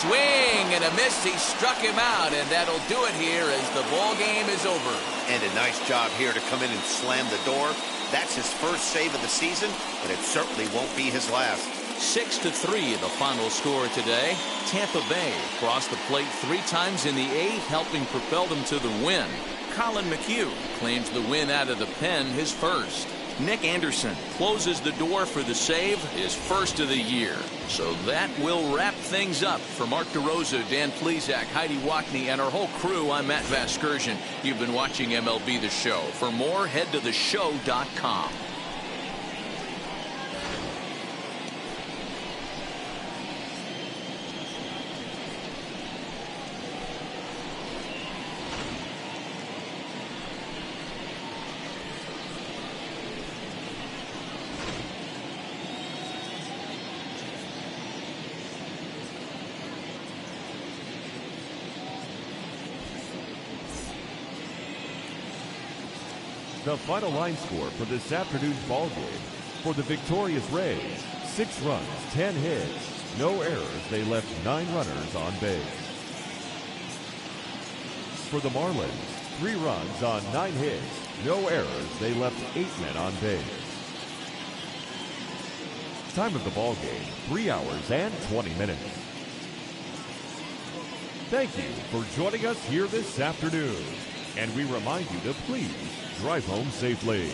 Swing and a miss. He struck him out, and that'll do it here as the ball game is over. And a nice job here to come in and slam the door. That's his first save of the season, but it certainly won't be his last. 6-3 the final score today. Tampa Bay crossed the plate 3 times in the 8th, helping propel them to the win. Colin McHugh claims the win out of the pen, his first. Nick Anderson closes the door for the save, his first of the year. So that will wrap things up. For Mark DeRosa, Dan Plesac, Heidi Wackney, and our whole crew, I'm Matt Vasgersian. You've been watching MLB The Show. For more, head to theshow.com. the final line score for this afternoon's ball game. For the victorious Rays, 6 runs, 10 hits, no errors. They left 9 runners on base. For the Marlins, 3 runs on 9 hits, no errors. They left 8 men on base. Time of the ball game, 3 hours and 20 minutes. Thank you for joining us here this afternoon. And we remind you to please drive home safely.